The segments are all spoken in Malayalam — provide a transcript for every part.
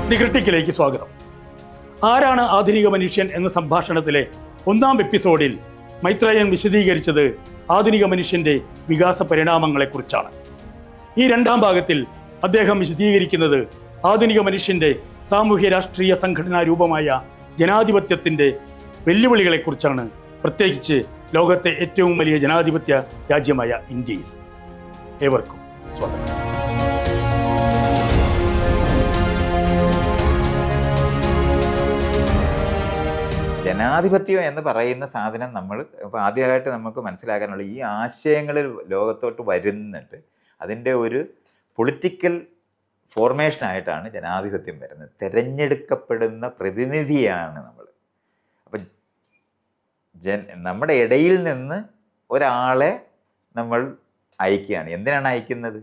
ദി ക്രിട്ടിക്കിലേക്ക് സ്വാഗതം. ആരാണ് ആധുനിക മനുഷ്യൻ എന്ന സംഭാഷണത്തിലെ 1-ാം എപ്പിസോഡിൽ മൈത്രേയൻ വിശദീകരിച്ചത് ആധുനിക മനുഷ്യന്റെ വികാസ പരിണാമങ്ങളെക്കുറിച്ചാണ്. ഈ 2-ാം ഭാഗത്തിൽ അദ്ദേഹം വിശദീകരിക്കുന്നത് ആധുനിക മനുഷ്യന്റെ സാമൂഹ്യ രാഷ്ട്രീയ സംഘടനാ രൂപമായ ജനാധിപത്യത്തിന്റെ വെല്ലുവിളികളെക്കുറിച്ചാണ്, പ്രത്യേകിച്ച് ലോകത്തെ ഏറ്റവും വലിയ ജനാധിപത്യ രാജ്യമായ ഇന്ത്യയിൽ. ഏവർക്കും സ്വാഗതം. ജനാധിപത്യം എന്ന് പറയുന്ന സാധനം നമ്മൾ ഇപ്പോൾ ആദ്യമായിട്ട് നമുക്ക് മനസ്സിലാക്കാനുള്ള ഈ ആശയങ്ങളിൽ ലോകത്തോട്ട് വരുന്നുണ്ട്. അതിൻ്റെ ഒരു പൊളിറ്റിക്കൽ ഫോർമേഷനായിട്ടാണ് ജനാധിപത്യം വരുന്നത്. തിരഞ്ഞെടുക്കപ്പെടുന്ന പ്രതിനിധിയാണ് നമ്മൾ. അപ്പം നമ്മുടെ ഇടയിൽ നിന്ന് ഒരാളെ നമ്മൾ അയക്കുകയാണ്. എന്തിനാണ് അയക്കുന്നത്?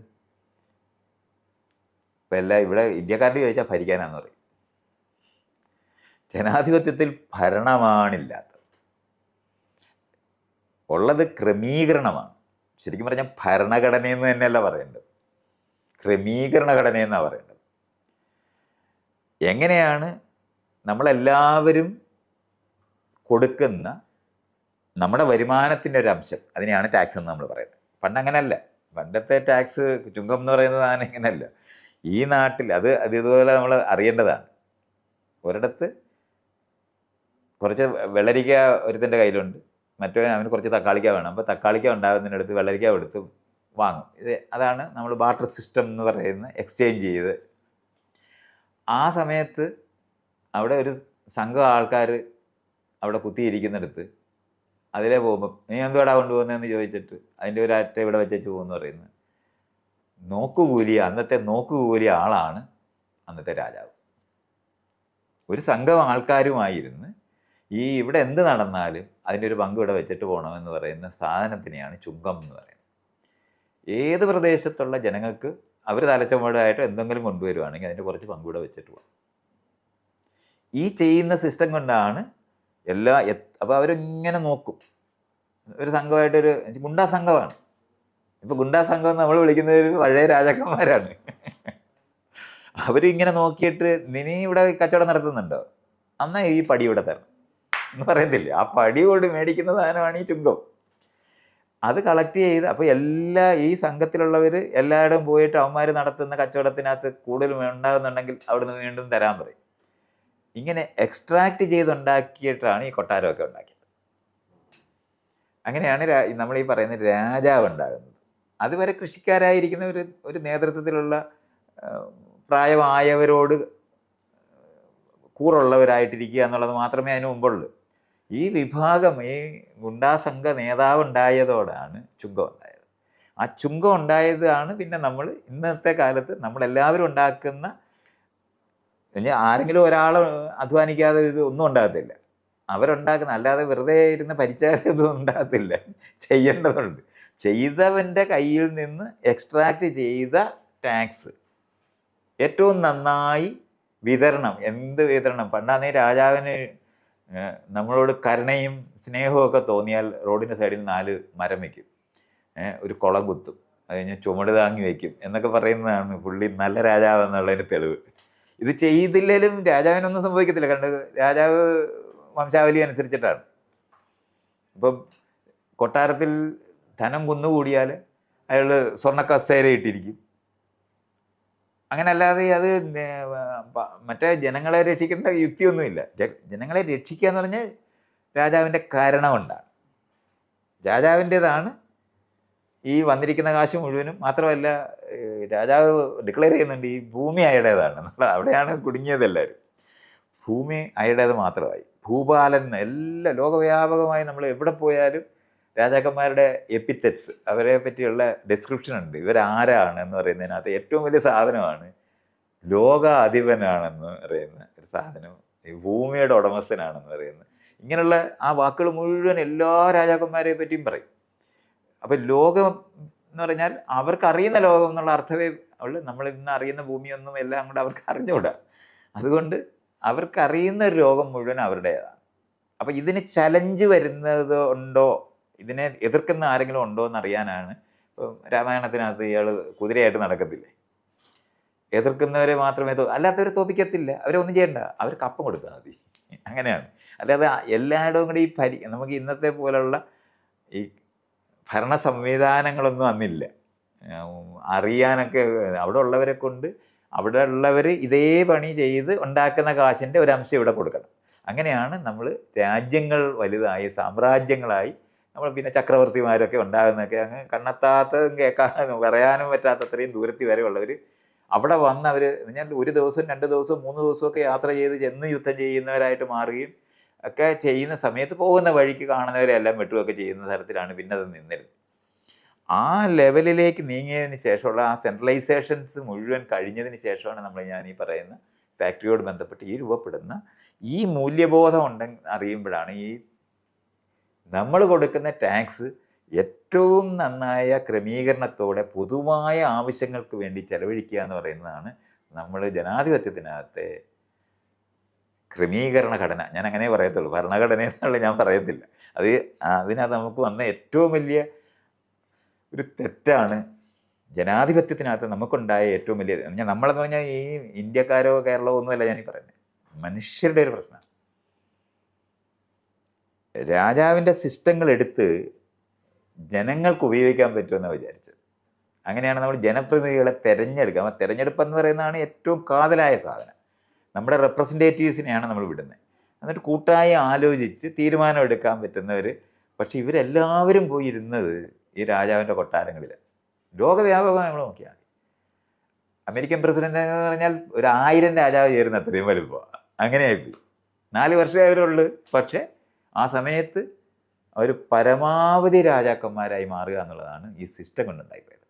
ഇപ്പം എല്ലാം ഇവിടെ ഇന്ത്യക്കാരുടെ ചോദിച്ചാൽ ഭരിക്കാനാണെന്ന് പറയും. ജനാധിപത്യത്തിൽ ഭരണമാണില്ലാത്തത്, ഉള്ളത് ക്രമീകരണമാണ്. ശരിക്കും പറഞ്ഞാൽ ഭരണഘടനയെന്ന് തന്നെയല്ല പറയേണ്ടത്, ക്രമീകരണ ഘടനയെന്നാണ് പറയേണ്ടത്. എങ്ങനെയാണ് നമ്മളെല്ലാവരും കൊടുക്കുന്ന നമ്മുടെ വരുമാനത്തിൻ്റെ ഒരു അംശം, അതിനെയാണ് ടാക്സ് എന്ന് നമ്മൾ പറയുന്നത്. പണ്ട് അങ്ങനെയല്ല. പണ്ടത്തെ ടാക്സ് ചുങ്കം എന്ന് പറയുന്നത് സാധനം ഇങ്ങനെയല്ല. ഈ നാട്ടിൽ അത് ഇതുപോലെ നമ്മൾ അറിയേണ്ടതാണ്. ഒരിടത്ത് കുറച്ച് വെള്ളരിക്ക ഒരുത്തിൻ്റെ കയ്യിലുണ്ട്, അവന് കുറച്ച് തക്കാളിക്ക വേണം. അപ്പോൾ തക്കാളിക്ക ഉണ്ടാകുന്നതിനടുത്ത് വെള്ളരിക്ക എടുത്ത് വാങ്ങും. അതാണ് നമ്മൾ ബാർട്ടർ സിസ്റ്റം എന്ന് പറയുന്ന, എക്സ്ചേഞ്ച് ചെയ്ത്. ആ സമയത്ത് അവിടെ ഒരു സംഘം ആൾക്കാർ അവിടെ കുത്തിയിരിക്കുന്നിടത്ത് അതിലേ പോകുമ്പം നീ എന്തുവാടാ കൊണ്ടുപോകുന്നതെന്ന് ചോദിച്ചിട്ട് അതിൻ്റെ ഒരു അറ്റ ഇവിടെ വെച്ചു പോകുമെന്ന് പറയുന്നത്. അന്നത്തെ നോക്കുകൂലിയ ആളാണ് അന്നത്തെ രാജാവ്. ഒരു സംഘം ആൾക്കാരുമായിരുന്ന് ഇവിടെ എന്ത് നടന്നാലും അതിൻ്റെ ഒരു പങ്ക് ഇവിടെ വെച്ചിട്ട് പോകണമെന്ന് പറയുന്ന സാധനത്തിനെയാണ് ചുങ്കം എന്ന് പറയുന്നത്. ഏത് പ്രദേശത്തുള്ള ജനങ്ങൾക്ക് അവർ തലച്ചോടായിട്ട് എന്തെങ്കിലും കൊണ്ടുവരുവാണെങ്കിൽ അതിൻ്റെ കുറച്ച് പങ്ക് ഇവിടെ വെച്ചിട്ട് പോകാം. ഈ ചെയ്യുന്ന സിസ്റ്റം കൊണ്ടാണ് അപ്പോൾ അവരിങ്ങനെ നോക്കും. ഒരു സംഘമായിട്ടൊരു ഗുണ്ടാ സംഘമാണ്. ഇപ്പോൾ ഗുണ്ടാ സംഘം എന്ന് നമ്മൾ വിളിക്കുന്നത് പഴയ രാജാക്കന്മാരാണ്. അവരിങ്ങനെ നോക്കിയിട്ട് നീ ഇവിടെ കച്ചവടം നടത്തുന്നുണ്ടോ, എന്നാൽ ഈ പടി ഇവിടെ തരണം എന്ന് പറയത്തില്ല. ആ പടിയോട് മേടിക്കുന്ന സാധനമാണ് ഈ ചുങ്കം. അത് കളക്ട് ചെയ്ത് അപ്പോൾ ഈ സംഘത്തിലുള്ളവർ എല്ലായിടും പോയിട്ട് അവന്മാർ നടത്തുന്ന കച്ചവടത്തിനകത്ത് കൂടുതൽ ഉണ്ടാകുന്നുണ്ടെങ്കിൽ അവിടുന്ന് വീണ്ടും തരാൻ പറയും. ഇങ്ങനെ എക്സ്ട്രാക്ട് ചെയ്തുണ്ടാക്കിയിട്ടാണ് ഈ കൊട്ടാരമൊക്കെ ഉണ്ടാക്കിയത്. അങ്ങനെയാണ് നമ്മൾ ഈ പറയുന്ന രാജാവ് ഉണ്ടാകുന്നത്. അതുവരെ കൃഷിക്കാരായിരിക്കുന്ന ഒരു നേതൃത്വത്തിലുള്ള പ്രായമായവരോട് കൂറുള്ളവരായിട്ടിരിക്കുക എന്നുള്ളത് മാത്രമേ അതിന് മുമ്പുള്ളൂ. ഈ വിഭാഗം, ഈ ഗുണ്ടാസംഘ നേതാവ് ഉണ്ടായതോടാണ് ചുങ്കം ഉണ്ടായത്. ആ ചുങ്കം ഉണ്ടായതാണ് പിന്നെ നമ്മൾ ഇന്നത്തെ കാലത്ത് നമ്മളെല്ലാവരും ഉണ്ടാക്കുന്ന, ആരെങ്കിലും ഒരാൾ അധ്വാനിക്കാതെ ഇത് ഒന്നും ഉണ്ടാകത്തില്ല. അവരുണ്ടാക്കുന്ന, അല്ലാതെ വെറുതെ ഇരുന്ന് ഭരിച്ചാൽ ഇതൊന്നും ഉണ്ടാകത്തില്ല. ചെയ്യേണ്ടതുണ്ട്. ചെയ്തവൻ്റെ കയ്യിൽ നിന്ന് എക്സ്ട്രാക്ട് ചെയ്ത ടാക്സ് ഏറ്റവും നന്നായി വിതരണം. എന്ത് വിതരണം? പണ്ടാന്നേ രാജാവിന് നമ്മളോട് കരുണയും സ്നേഹവും ഒക്കെ തോന്നിയാൽ റോഡിൻ്റെ സൈഡിൽ 4 മരം വയ്ക്കും, ഒരു കുളം കുത്തും, അത് കഴിഞ്ഞ് ചുമട് താങ്ങി വയ്ക്കും എന്നൊക്കെ പറയുന്നതാണ് പുള്ളി നല്ല രാജാവ് എന്നുള്ളതിന് തെളിവ്. ഇത് ചെയ്തില്ലെങ്കിലും രാജാവിനൊന്നും സംഭവിക്കത്തില്ല. കാരണം രാജാവ് വംശാവലി അനുസരിച്ചിട്ടാണ്. ഇപ്പം കൊട്ടാരത്തിൽ ധനം കുന്നുകൂടിയാൽ അയാൾ സ്വർണ്ണക്കസേര ഇട്ടിരിക്കും. അങ്ങനെ അല്ലാതെ അത് മറ്റേ ജനങ്ങളെ രക്ഷിക്കേണ്ട യുക്തിയൊന്നുമില്ല. ജനങ്ങളെ രക്ഷിക്കുക എന്ന് പറഞ്ഞാൽ രാജാവിൻ്റെ കാരണമുണ്ടാണ്. രാജാവിൻ്റേതാണ് ഈ വന്നിരിക്കുന്ന കാശ് മുഴുവനും. മാത്രമല്ല രാജാവ് ഡിക്ലെയർ ചെയ്യുന്നുണ്ട് ഈ ഭൂമി അയാളുടേതാണ്. അവിടെയാണ് കുടുങ്ങിയത് എല്ലാവരും. ഭൂമി അയാളുടേത് മാത്രമായി. ഭൂപാലൻ എല്ലാ ലോകവ്യാപകമായി നമ്മൾ എവിടെ പോയാലും രാജാക്കന്മാരുടെ എപ്പിത്തറ്റ്സ്, അവരെ പറ്റിയുള്ള ഡിസ്ക്രിപ്ഷൻ ഉണ്ട്. ഇവരാരാണ് എന്ന് പറയുന്നതിനകത്ത് ഏറ്റവും വലിയ സാധനമാണ് ലോകാധിപനാണെന്ന് പറയുന്ന ഒരു സാധനം, ഈ ഭൂമിയുടെ ഉടമസ്ഥനാണെന്ന് പറയുന്നത്. ഇങ്ങനെയുള്ള ആ വാക്കുകൾ മുഴുവൻ എല്ലാ രാജാക്കന്മാരെ പറ്റിയും പറയും. അപ്പം ലോകം എന്ന് പറഞ്ഞാൽ അവർക്കറിയുന്ന ലോകം എന്നുള്ള അർത്ഥമേ ഉള്ളൂ. നമ്മൾ ഇന്ന് അറിയുന്ന ഭൂമിയൊന്നും എല്ലാം കൂടെ അവർക്ക് അറിഞ്ഞുകൂടാ. അതുകൊണ്ട് അവർക്കറിയുന്ന ഒരു ലോകം മുഴുവൻ അവരുടേതാണ്. അപ്പം ഇതിന് ചലഞ്ച് വരുന്നത് ഉണ്ടോ, ഇതിനെ എതിർക്കുന്ന ആരെങ്കിലും ഉണ്ടോ എന്നറിയാനാണ്. ഇപ്പം രാമായണത്തിനകത്ത് ഇയാൾ കുതിരയായിട്ട് നടക്കത്തില്ലേ, എതിർക്കുന്നവരെ മാത്രമേ അല്ലാത്തവരെ തോപ്പിക്കത്തില്ല. അവരൊന്നും ചെയ്യണ്ട, അവർ കപ്പം കൊടുത്താൽ മതി. അങ്ങനെയാണ്. അല്ലാതെ എല്ലായിടവും കൂടി നമുക്ക് ഇന്നത്തെ പോലുള്ള ഈ ഭരണ സംവിധാനങ്ങളൊന്നും അന്നില്ല. അറിയാനൊക്കെ അവിടെ ഉള്ളവരെ കൊണ്ട് അവിടെ ഉള്ളവർ ഇതേ പണി ചെയ്ത് ഉണ്ടാക്കുന്ന കാശിൻ്റെ ഒരംശം ഇവിടെ കൊടുക്കണം. അങ്ങനെയാണ് നമ്മൾ രാജ്യങ്ങൾ വലുതായി സാമ്രാജ്യങ്ങളായി നമ്മൾ പിന്നെ ചക്രവർത്തിമാരൊക്കെ ഉണ്ടാകുന്നതൊക്കെ അങ്ങ് കണ്ണെത്താത്തതും കേൾക്കാൻ പറയാനും പറ്റാത്തത്രയും ദൂരത്തിൽ വരെ ഉള്ളവർ അവിടെ വന്ന് അവർ ഞാൻ 1 ദിവസം 2 ദിവസം 3 ദിവസമൊക്കെ യാത്ര ചെയ്ത് ചെന്ന് യുദ്ധം ചെയ്യുന്നവരായിട്ട് മാറുകയും ഒക്കെ ചെയ്യുന്ന സമയത്ത് പോകുന്ന വഴിക്ക് കാണുന്നവരെല്ലാം വെട്ടുകയൊക്കെ ചെയ്യുന്ന തരത്തിലാണ് പിന്നെ അത് നിന്നിരുന്നത്. ആ ലെവലിലേക്ക് നീങ്ങിയതിന് ശേഷമുള്ള ആ സെൻട്രലൈസേഷൻസ് മുഴുവൻ കഴിഞ്ഞതിന് ശേഷമാണ് ഞാൻ ഈ പറയുന്ന ഫാക്ടറിയോട് ബന്ധപ്പെട്ട് ഈ രൂപപ്പെടുന്ന ഈ മൂല്യബോധം ഉണ്ടെന്ന് അറിയുമ്പോഴാണ് ഈ നമ്മൾ കൊടുക്കുന്ന ടാക്സ് ഏറ്റവും നന്നായ ക്രമീകരണത്തോടെ പൊതുവായ ആവശ്യങ്ങൾക്ക് വേണ്ടി ചെലവഴിക്കുക എന്ന് പറയുന്നതാണ് നമ്മൾ ജനാധിപത്യത്തിനകത്തെ ക്രമീകരണ ഘടന. ഞാൻ അങ്ങനെ പറയത്തുള്ളൂ, ഭരണഘടന എന്നുള്ള ഞാൻ പറയത്തില്ല. അതിനകത്ത് നമുക്ക് വന്ന ഏറ്റവും വലിയ ഒരു തെറ്റാണ് ജനാധിപത്യത്തിനകത്ത് നമുക്കുണ്ടായ ഏറ്റവും വലിയ നമ്മളെന്ന് പറഞ്ഞാൽ ഈ ഇന്ത്യക്കാരോ കേരളമോ ഒന്നുമല്ല ഞാനീ പറയുന്നത്, മനുഷ്യരുടെ ഒരു പ്രശ്നമാണ്. രാജാവിൻ്റെ സിസ്റ്റങ്ങൾ എടുത്ത് ജനങ്ങൾക്ക് ഉപയോഗിക്കാൻ പറ്റുമെന്നാണ് വിചാരിച്ചത്. അങ്ങനെയാണ് നമ്മൾ ജനപ്രതിനിധികളെ തിരഞ്ഞെടുക്കുക. തിരഞ്ഞെടുപ്പ് എന്ന് പറയുന്നതാണ് ഏറ്റവും കാതലായ സാധനം. നമ്മുടെ റെപ്രസെൻറ്റേറ്റീവ്സിനെയാണ് നമ്മൾ വിടുന്നത്. എന്നിട്ട് കൂട്ടായി ആലോചിച്ച് തീരുമാനം എടുക്കാൻ പറ്റുന്നവർ. പക്ഷെ ഇവരെല്ലാവരും പോയി ഇരുന്നത് ഈ രാജാവിൻ്റെ കൊട്ടാരങ്ങളിൽ. ലോകവ്യാപകമായി നമ്മൾ നോക്കിയാൽ മതി. അമേരിക്കൻ പ്രസിഡന്റ് എന്ന് പറഞ്ഞാൽ 1000 രാജാവ് ചേരുന്ന അത്രയും വലുപ്പമാണ്. അങ്ങനെയായിപ്പോയി. 4 വർഷമേ അവരുള്ളൂ. പക്ഷേ ആ സമയത്ത് അവർ പരമാവധി രാജാക്കന്മാരായി മാറുക എന്നുള്ളതാണ് ഈ സിസ്റ്റം കൊണ്ടുണ്ടായിപ്പോയത്.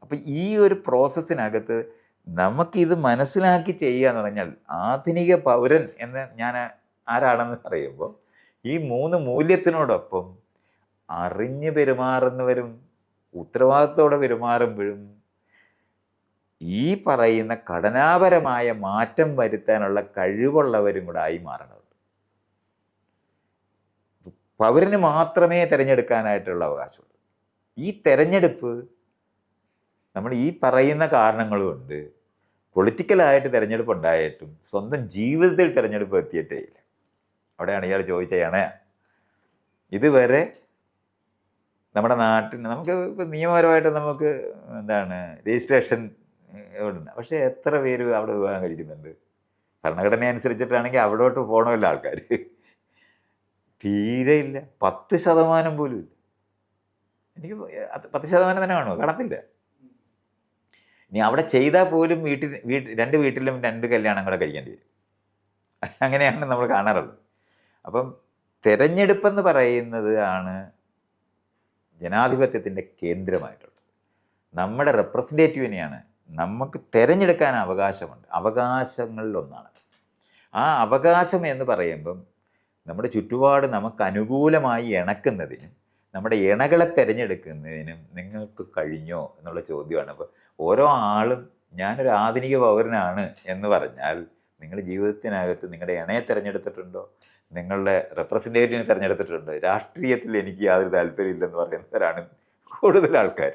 അപ്പോൾ ഈ ഒരു പ്രോസസ്സിനകത്ത് നമുക്കിത് മനസ്സിലാക്കി ചെയ്യുക എന്ന് പറഞ്ഞാൽ ആധുനിക പൗരൻ എന്ന് ഞാൻ ആരാണെന്ന് പറയുമ്പോൾ ഈ 3 മൂല്യത്തിനോടൊപ്പം അറിഞ്ഞ് പെരുമാറുന്നവരും ഉത്തരവാദിത്തോടെ പെരുമാറുമ്പോഴും ഈ പറയുന്ന ഘടനാപരമായ മാറ്റം വരുത്താനുള്ള കഴിവുള്ളവരും കൂടെ ആയി മാറണം. പൗരന് മാത്രമേ തിരഞ്ഞെടുക്കാനായിട്ടുള്ള അവകാശമുള്ളൂ. ഈ തിരഞ്ഞെടുപ്പ് നമ്മൾ ഈ പറയുന്ന കാരണങ്ങൾ കൊണ്ട് പൊളിറ്റിക്കലായിട്ട് തിരഞ്ഞെടുപ്പ് ഉണ്ടായിട്ടും സ്വന്തം ജീവിതത്തിൽ തിരഞ്ഞെടുപ്പ് എത്തിയിട്ടേ ഇല്ല. അവിടെയാണ് ഇയാൾ ചോദിച്ചതാണ് ഇതുവരെ നമ്മുടെ നാട്ടിൽ നമുക്ക് ഇപ്പോൾ നിയമപരമായിട്ട് നമുക്ക് രജിസ്ട്രേഷൻ ഉണ്ട്. പക്ഷേ എത്ര പേര് അവിടെ വിവാഹം കഴിക്കുന്നുണ്ട്? ഭരണഘടന അനുസരിച്ചിട്ടാണെങ്കിൽ അവിടോട്ട് പോകണമല്ലോ ആൾക്കാർ. തീരെ ഇല്ല. 10% പോലും ഇല്ല. എനിക്ക് 10% തന്നെ കാണുമോ? കാണത്തില്ല. ഇനി അവിടെ ചെയ്താൽ പോലും രണ്ട് വീട്ടിലും 2 കല്യാണം കൂടെ കഴിക്കേണ്ടി വരും. അങ്ങനെയാണ് നമ്മൾ കാണാറുള്ളത്. അപ്പം തിരഞ്ഞെടുപ്പെന്ന് പറയുന്നത് ആണ് ജനാധിപത്യത്തിൻ്റെ കേന്ദ്രമായിട്ടുള്ളത്. നമ്മുടെ റെപ്രസെൻറ്റേറ്റീവിനെയാണ് നമുക്ക് തിരഞ്ഞെടുക്കാൻ അവകാശമുണ്ട്. അവകാശങ്ങളിലൊന്നാണ്. ആ അവകാശം എന്ന് പറയുമ്പം നമ്മുടെ ചുറ്റുപാട് നമുക്ക് അനുകൂലമായി ഇണക്കുന്നതിനും നമ്മുടെ ഇണകളെ തിരഞ്ഞെടുക്കുന്നതിനും നിങ്ങൾക്ക് കഴിഞ്ഞോ എന്നുള്ള ചോദ്യമാണ്. അപ്പോൾ ഓരോ ആളും ഞാനൊരു ആധുനിക പൗരനാണ് എന്ന് പറഞ്ഞാൽ നിങ്ങൾ ജീവിതത്തിനകത്ത് നിങ്ങളുടെ ഇണയെ തിരഞ്ഞെടുത്തിട്ടുണ്ടോ? നിങ്ങളുടെ റെപ്രസെൻറ്റേറ്റീവിനെ തിരഞ്ഞെടുത്തിട്ടുണ്ടോ? രാഷ്ട്രീയത്തിൽ എനിക്ക് യാതൊരു താല്പര്യമില്ലെന്ന് പറയുന്നവരാണ് കൂടുതൽ ആൾക്കാർ.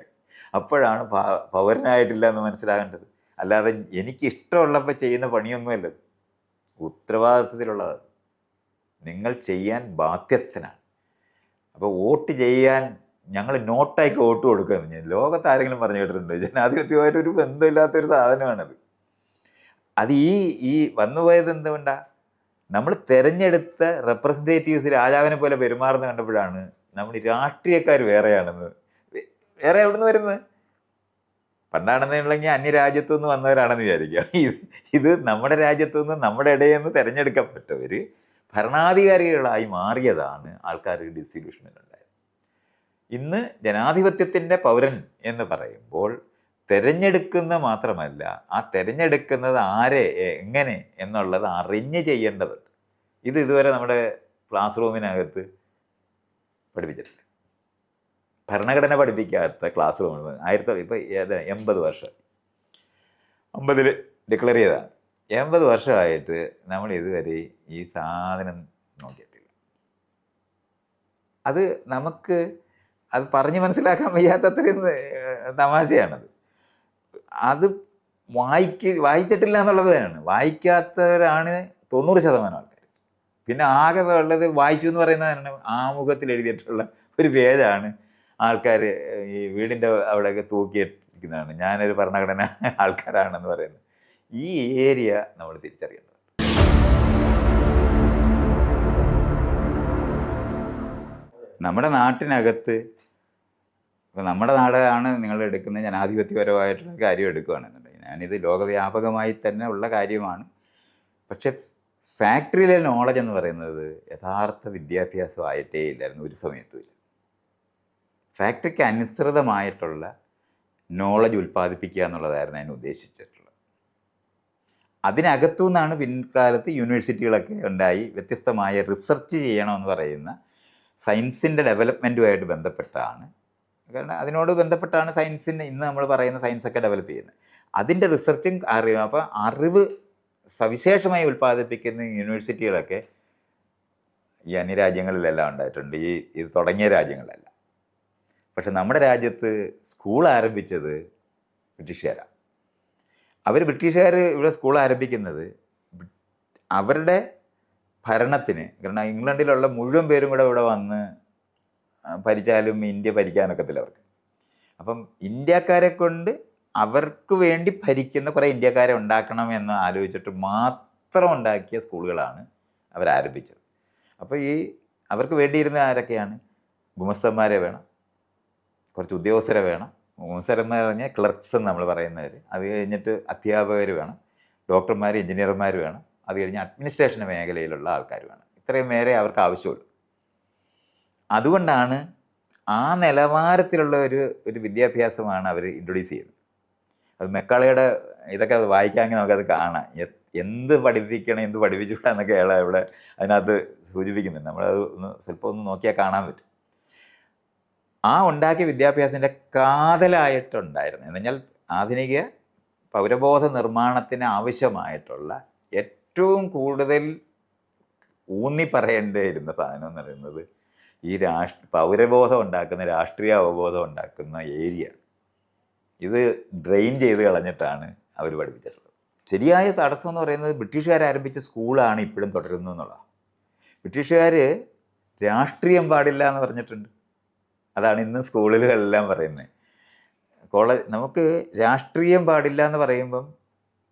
അപ്പോഴാണ് പൗരനായിട്ടില്ല എന്ന് മനസ്സിലാകേണ്ടത്. അല്ലാതെ എനിക്കിഷ്ടമുള്ളപ്പോൾ ചെയ്യുന്ന പണിയൊന്നുമല്ല, ഉത്തരവാദിത്വത്തിലുള്ളതാണ്. നിങ്ങൾ ചെയ്യാൻ ബാധ്യസ്ഥനാണ്. അപ്പോൾ വോട്ട് ചെയ്യാൻ ഞങ്ങൾ നോട്ടായിക്ക് വോട്ട് കൊടുക്കുക. ലോകത്ത് ആരെങ്കിലും പറഞ്ഞു കേട്ടിട്ടുണ്ട്? ജനാധിപത്യമായിട്ടൊരു ബന്ധമില്ലാത്തൊരു സാധനമാണത്. അത് ഈ വന്നുപോയത് എന്തുകൊണ്ടാണ്? നമ്മൾ തിരഞ്ഞെടുത്ത റെപ്രസെൻറ്റേറ്റീവ്സ് രാജാവിനെ പോലെ പെരുമാറുന്ന കണ്ടപ്പോഴാണ് നമ്മൾ രാഷ്ട്രീയക്കാർ വേറെയാണെന്ന്. വേറെ എവിടെ നിന്ന് വരുന്നത്? പണ്ടാണെന്നുണ്ടെങ്കിൽ അന്യരാജ്യത്തു നിന്ന് വന്നവരാണെന്ന് വിചാരിക്കുക. ഇത് നമ്മുടെ രാജ്യത്തു നിന്ന് നമ്മുടെ ഇടയിൽ നിന്ന് തിരഞ്ഞെടുക്കപ്പെട്ടവർ ഭരണാധികാരികളായി മാറിയതാണ് ആൾക്കാർക്ക് ഡിസില്യൂഷനുണ്ടായത്. ഇന്ന് ജനാധിപത്യത്തിൻ്റെ പൗരൻ എന്ന് പറയുമ്പോൾ തിരഞ്ഞെടുക്കുന്ന മാത്രമല്ല, ആ തിരഞ്ഞെടുക്കുന്നത് ആരെ എങ്ങനെ എന്നുള്ളത് അറിഞ്ഞ് ചെയ്യേണ്ടതുണ്ട്. ഇതുവരെ നമ്മുടെ ക്ലാസ് റൂമിനകത്ത് പഠിപ്പിച്ചിട്ടില്ല. ഭരണഘടന പഠിപ്പിക്കാത്ത ക്ലാസ് റൂമിൽ ഇപ്പോൾ 80 വർഷം 50 ഡിക്ലെയർ ചെയ്തതാണ്. 80 വർഷമായിട്ട് നമ്മൾ ഇതുവരെ ഈ സാധനം നോക്കിയിട്ടില്ല. അത് നമുക്ക് പറഞ്ഞ് മനസ്സിലാക്കാൻ വയ്യാത്തത്രയും തമാശയാണത്. അത് വായിച്ചിട്ടില്ല എന്നുള്ളത് തന്നെയാണ്. വായിക്കാത്തവരാണ് 90% ആൾക്കാർ. പിന്നെ ആകെ ഉള്ളത് വായിച്ചു എന്ന് പറയുന്നതാണ് ആമുഖത്തിൽ എഴുതിയിട്ടുള്ള ഒരു പേജാണ് ആൾക്കാർ ഈ വീടിൻ്റെ അവിടെയൊക്കെ തൂക്കിയിട്ടിരിക്കുന്നതാണ്. ഞാനൊരു ഭരണഘടന ആൾക്കാരാണെന്ന് പറയുന്നത്. ഈ ഏരിയ നമ്മൾ തിരിച്ചറിയേണ്ടത്. നമ്മുടെ നാട്ടിനകത്ത് ഇപ്പം നമ്മുടെ നാടാണ് നിങ്ങൾ എടുക്കുന്ന ജനാധിപത്യപരമായിട്ടുള്ള കാര്യം എടുക്കുകയാണെന്നുണ്ടെങ്കിൽ, ഞാനിത് ലോകവ്യാപകമായി തന്നെ ഉള്ള കാര്യമാണ്. പക്ഷെ ഫാക്ടറിയിലെ നോളജ് എന്ന് പറയുന്നത് യഥാർത്ഥ വിദ്യാഭ്യാസമായിട്ടേ ഇല്ലായിരുന്നു ഒരു സമയത്തും ഇല്ല. ഫാക്ടറിക്ക് അനുസൃതമായിട്ടുള്ള നോളജ് ഉൽപ്പാദിപ്പിക്കുക എന്നുള്ളതായിരുന്നു അതിന് ഉദ്ദേശിച്ചിട്ടുള്ളത്. അതിനകത്തു നിന്നാണ് പിൻകാലത്ത് യൂണിവേഴ്സിറ്റികളൊക്കെ ഉണ്ടായി വ്യത്യസ്തമായ റിസർച്ച് ചെയ്യണമെന്ന് പറയുന്ന സയൻസിൻ്റെ ഡെവലപ്മെൻറ്റുമായിട്ട് ബന്ധപ്പെട്ടാണ്. കാരണം അതിനോട് ബന്ധപ്പെട്ടാണ് സയൻസിന് ഇന്ന് നമ്മൾ പറയുന്ന സയൻസൊക്കെ ഡെവലപ്പ് ചെയ്യുന്നത്. അതിൻ്റെ റിസർച്ചും അറിവും, അപ്പോൾ അറിവ് സവിശേഷമായി ഉൽപ്പാദിപ്പിക്കുന്ന യൂണിവേഴ്സിറ്റികളൊക്കെ ഈ അന്യരാജ്യങ്ങളിലെല്ലാം ഉണ്ടായിട്ടുണ്ട്, ഇത് തുടങ്ങിയ രാജ്യങ്ങളിലല്ല. പക്ഷെ നമ്മുടെ രാജ്യത്ത് സ്കൂൾ ആരംഭിച്ചത് ബ്രിട്ടീഷുകാരാണ്. ബ്രിട്ടീഷുകാർ ഇവിടെ സ്കൂൾ ആരംഭിക്കുന്നത് അവരുടെ ഭരണത്തിന്, കാരണം ഇംഗ്ലണ്ടിലുള്ള മുഴുവൻ പേരും കൂടെ ഇവിടെ വന്ന് ഭരിച്ചാലും ഇന്ത്യ ഭരിക്കാനൊക്കത്തില്ല അവർക്ക്. അപ്പം ഇന്ത്യക്കാരെ കൊണ്ട് അവർക്ക് വേണ്ടി ഭരിക്കുന്ന കുറേ ഇന്ത്യക്കാരെ ഉണ്ടാക്കണമെന്ന് ആലോചിച്ചിട്ട് മാത്രം ഉണ്ടാക്കിയ സ്കൂളുകളാണ് അവരാരംഭിച്ചത്. അപ്പോൾ അവർക്ക് വേണ്ടിയിരുന്ന ആരൊക്കെയാണ്? ഗുമസ്തന്മാരെ വേണം, കുറച്ച് ഉദ്യോഗസ്ഥരെ വേണം. ഗുമസ്തന്മാർ പറഞ്ഞാൽ ക്ലർക്സ് എന്ന് നമ്മൾ പറയുന്നവർ. അത് കഴിഞ്ഞിട്ട് അധ്യാപകർ വേണം, ഡോക്ടർമാർ, എഞ്ചിനീയർമാർ വേണം. അത് കഴിഞ്ഞ് അഡ്മിനിസ്ട്രേഷൻ മേഖലയിലുള്ള ആൾക്കാർ വേണം. ഇത്രയും പേരെ അവർക്ക് ആവശ്യമുള്ളൂ. അതുകൊണ്ടാണ് ആ നിലവാരത്തിലുള്ള ഒരു വിദ്യാഭ്യാസമാണ് അവർ ഇൻട്രൊഡ്യൂസ് ചെയ്യുന്നത്. അത് മെക്കാളയുടെ ഇതൊക്കെ വായിക്കാമെങ്കിൽ നമുക്കത് കാണാം. എന്ത് പഠിപ്പിക്കണം, എന്ത് പഠിപ്പിച്ചുകൂടാ എന്നൊക്കെയാണ് ഇവിടെ അതിനകത്ത് സൂചിപ്പിക്കുന്നുണ്ട്. നമ്മളത് സ്വല്പം ഒന്ന് നോക്കിയാൽ കാണാൻ പറ്റും. ആ ഉണ്ടാക്കിയ വിദ്യാഭ്യാസത്തിൻ്റെ കാതലായിട്ടുണ്ടായിരുന്നു. എന്ന് പറഞ്ഞാൽ ആധുനിക പൗരബോധ നിർമ്മാണത്തിന് ആവശ്യമായിട്ടുള്ള ഏറ്റവും കൂടുതൽ ഊന്നി പറയേണ്ടിയിരുന്ന സാധനം എന്ന് പറയുന്നത് ഈ പൗരബോധം ഉണ്ടാക്കുന്ന, രാഷ്ട്രീയ അവബോധം ഉണ്ടാക്കുന്ന ഏരിയ. ഇത് ഡ്രെയിൻ ചെയ്ത് കളഞ്ഞിട്ടാണ് അവർ പഠിപ്പിച്ചിട്ടുള്ളത്. ശരിയായ തടസ്സം എന്ന് പറയുന്നത് ബ്രിട്ടീഷുകാർ ആരംഭിച്ച സ്കൂളാണ് ഇപ്പോഴും തുടരുന്നു എന്നുള്ളതാണ്. ബ്രിട്ടീഷുകാർ രാഷ്ട്രീയം പാടില്ല എന്ന് പറഞ്ഞിട്ടുണ്ട്. അതാണ് ഇന്ന് സ്കൂളുകളെല്ലാം പറയുന്നത്. നമുക്ക് രാഷ്ട്രീയം പാടില്ല എന്ന് പറയുമ്പം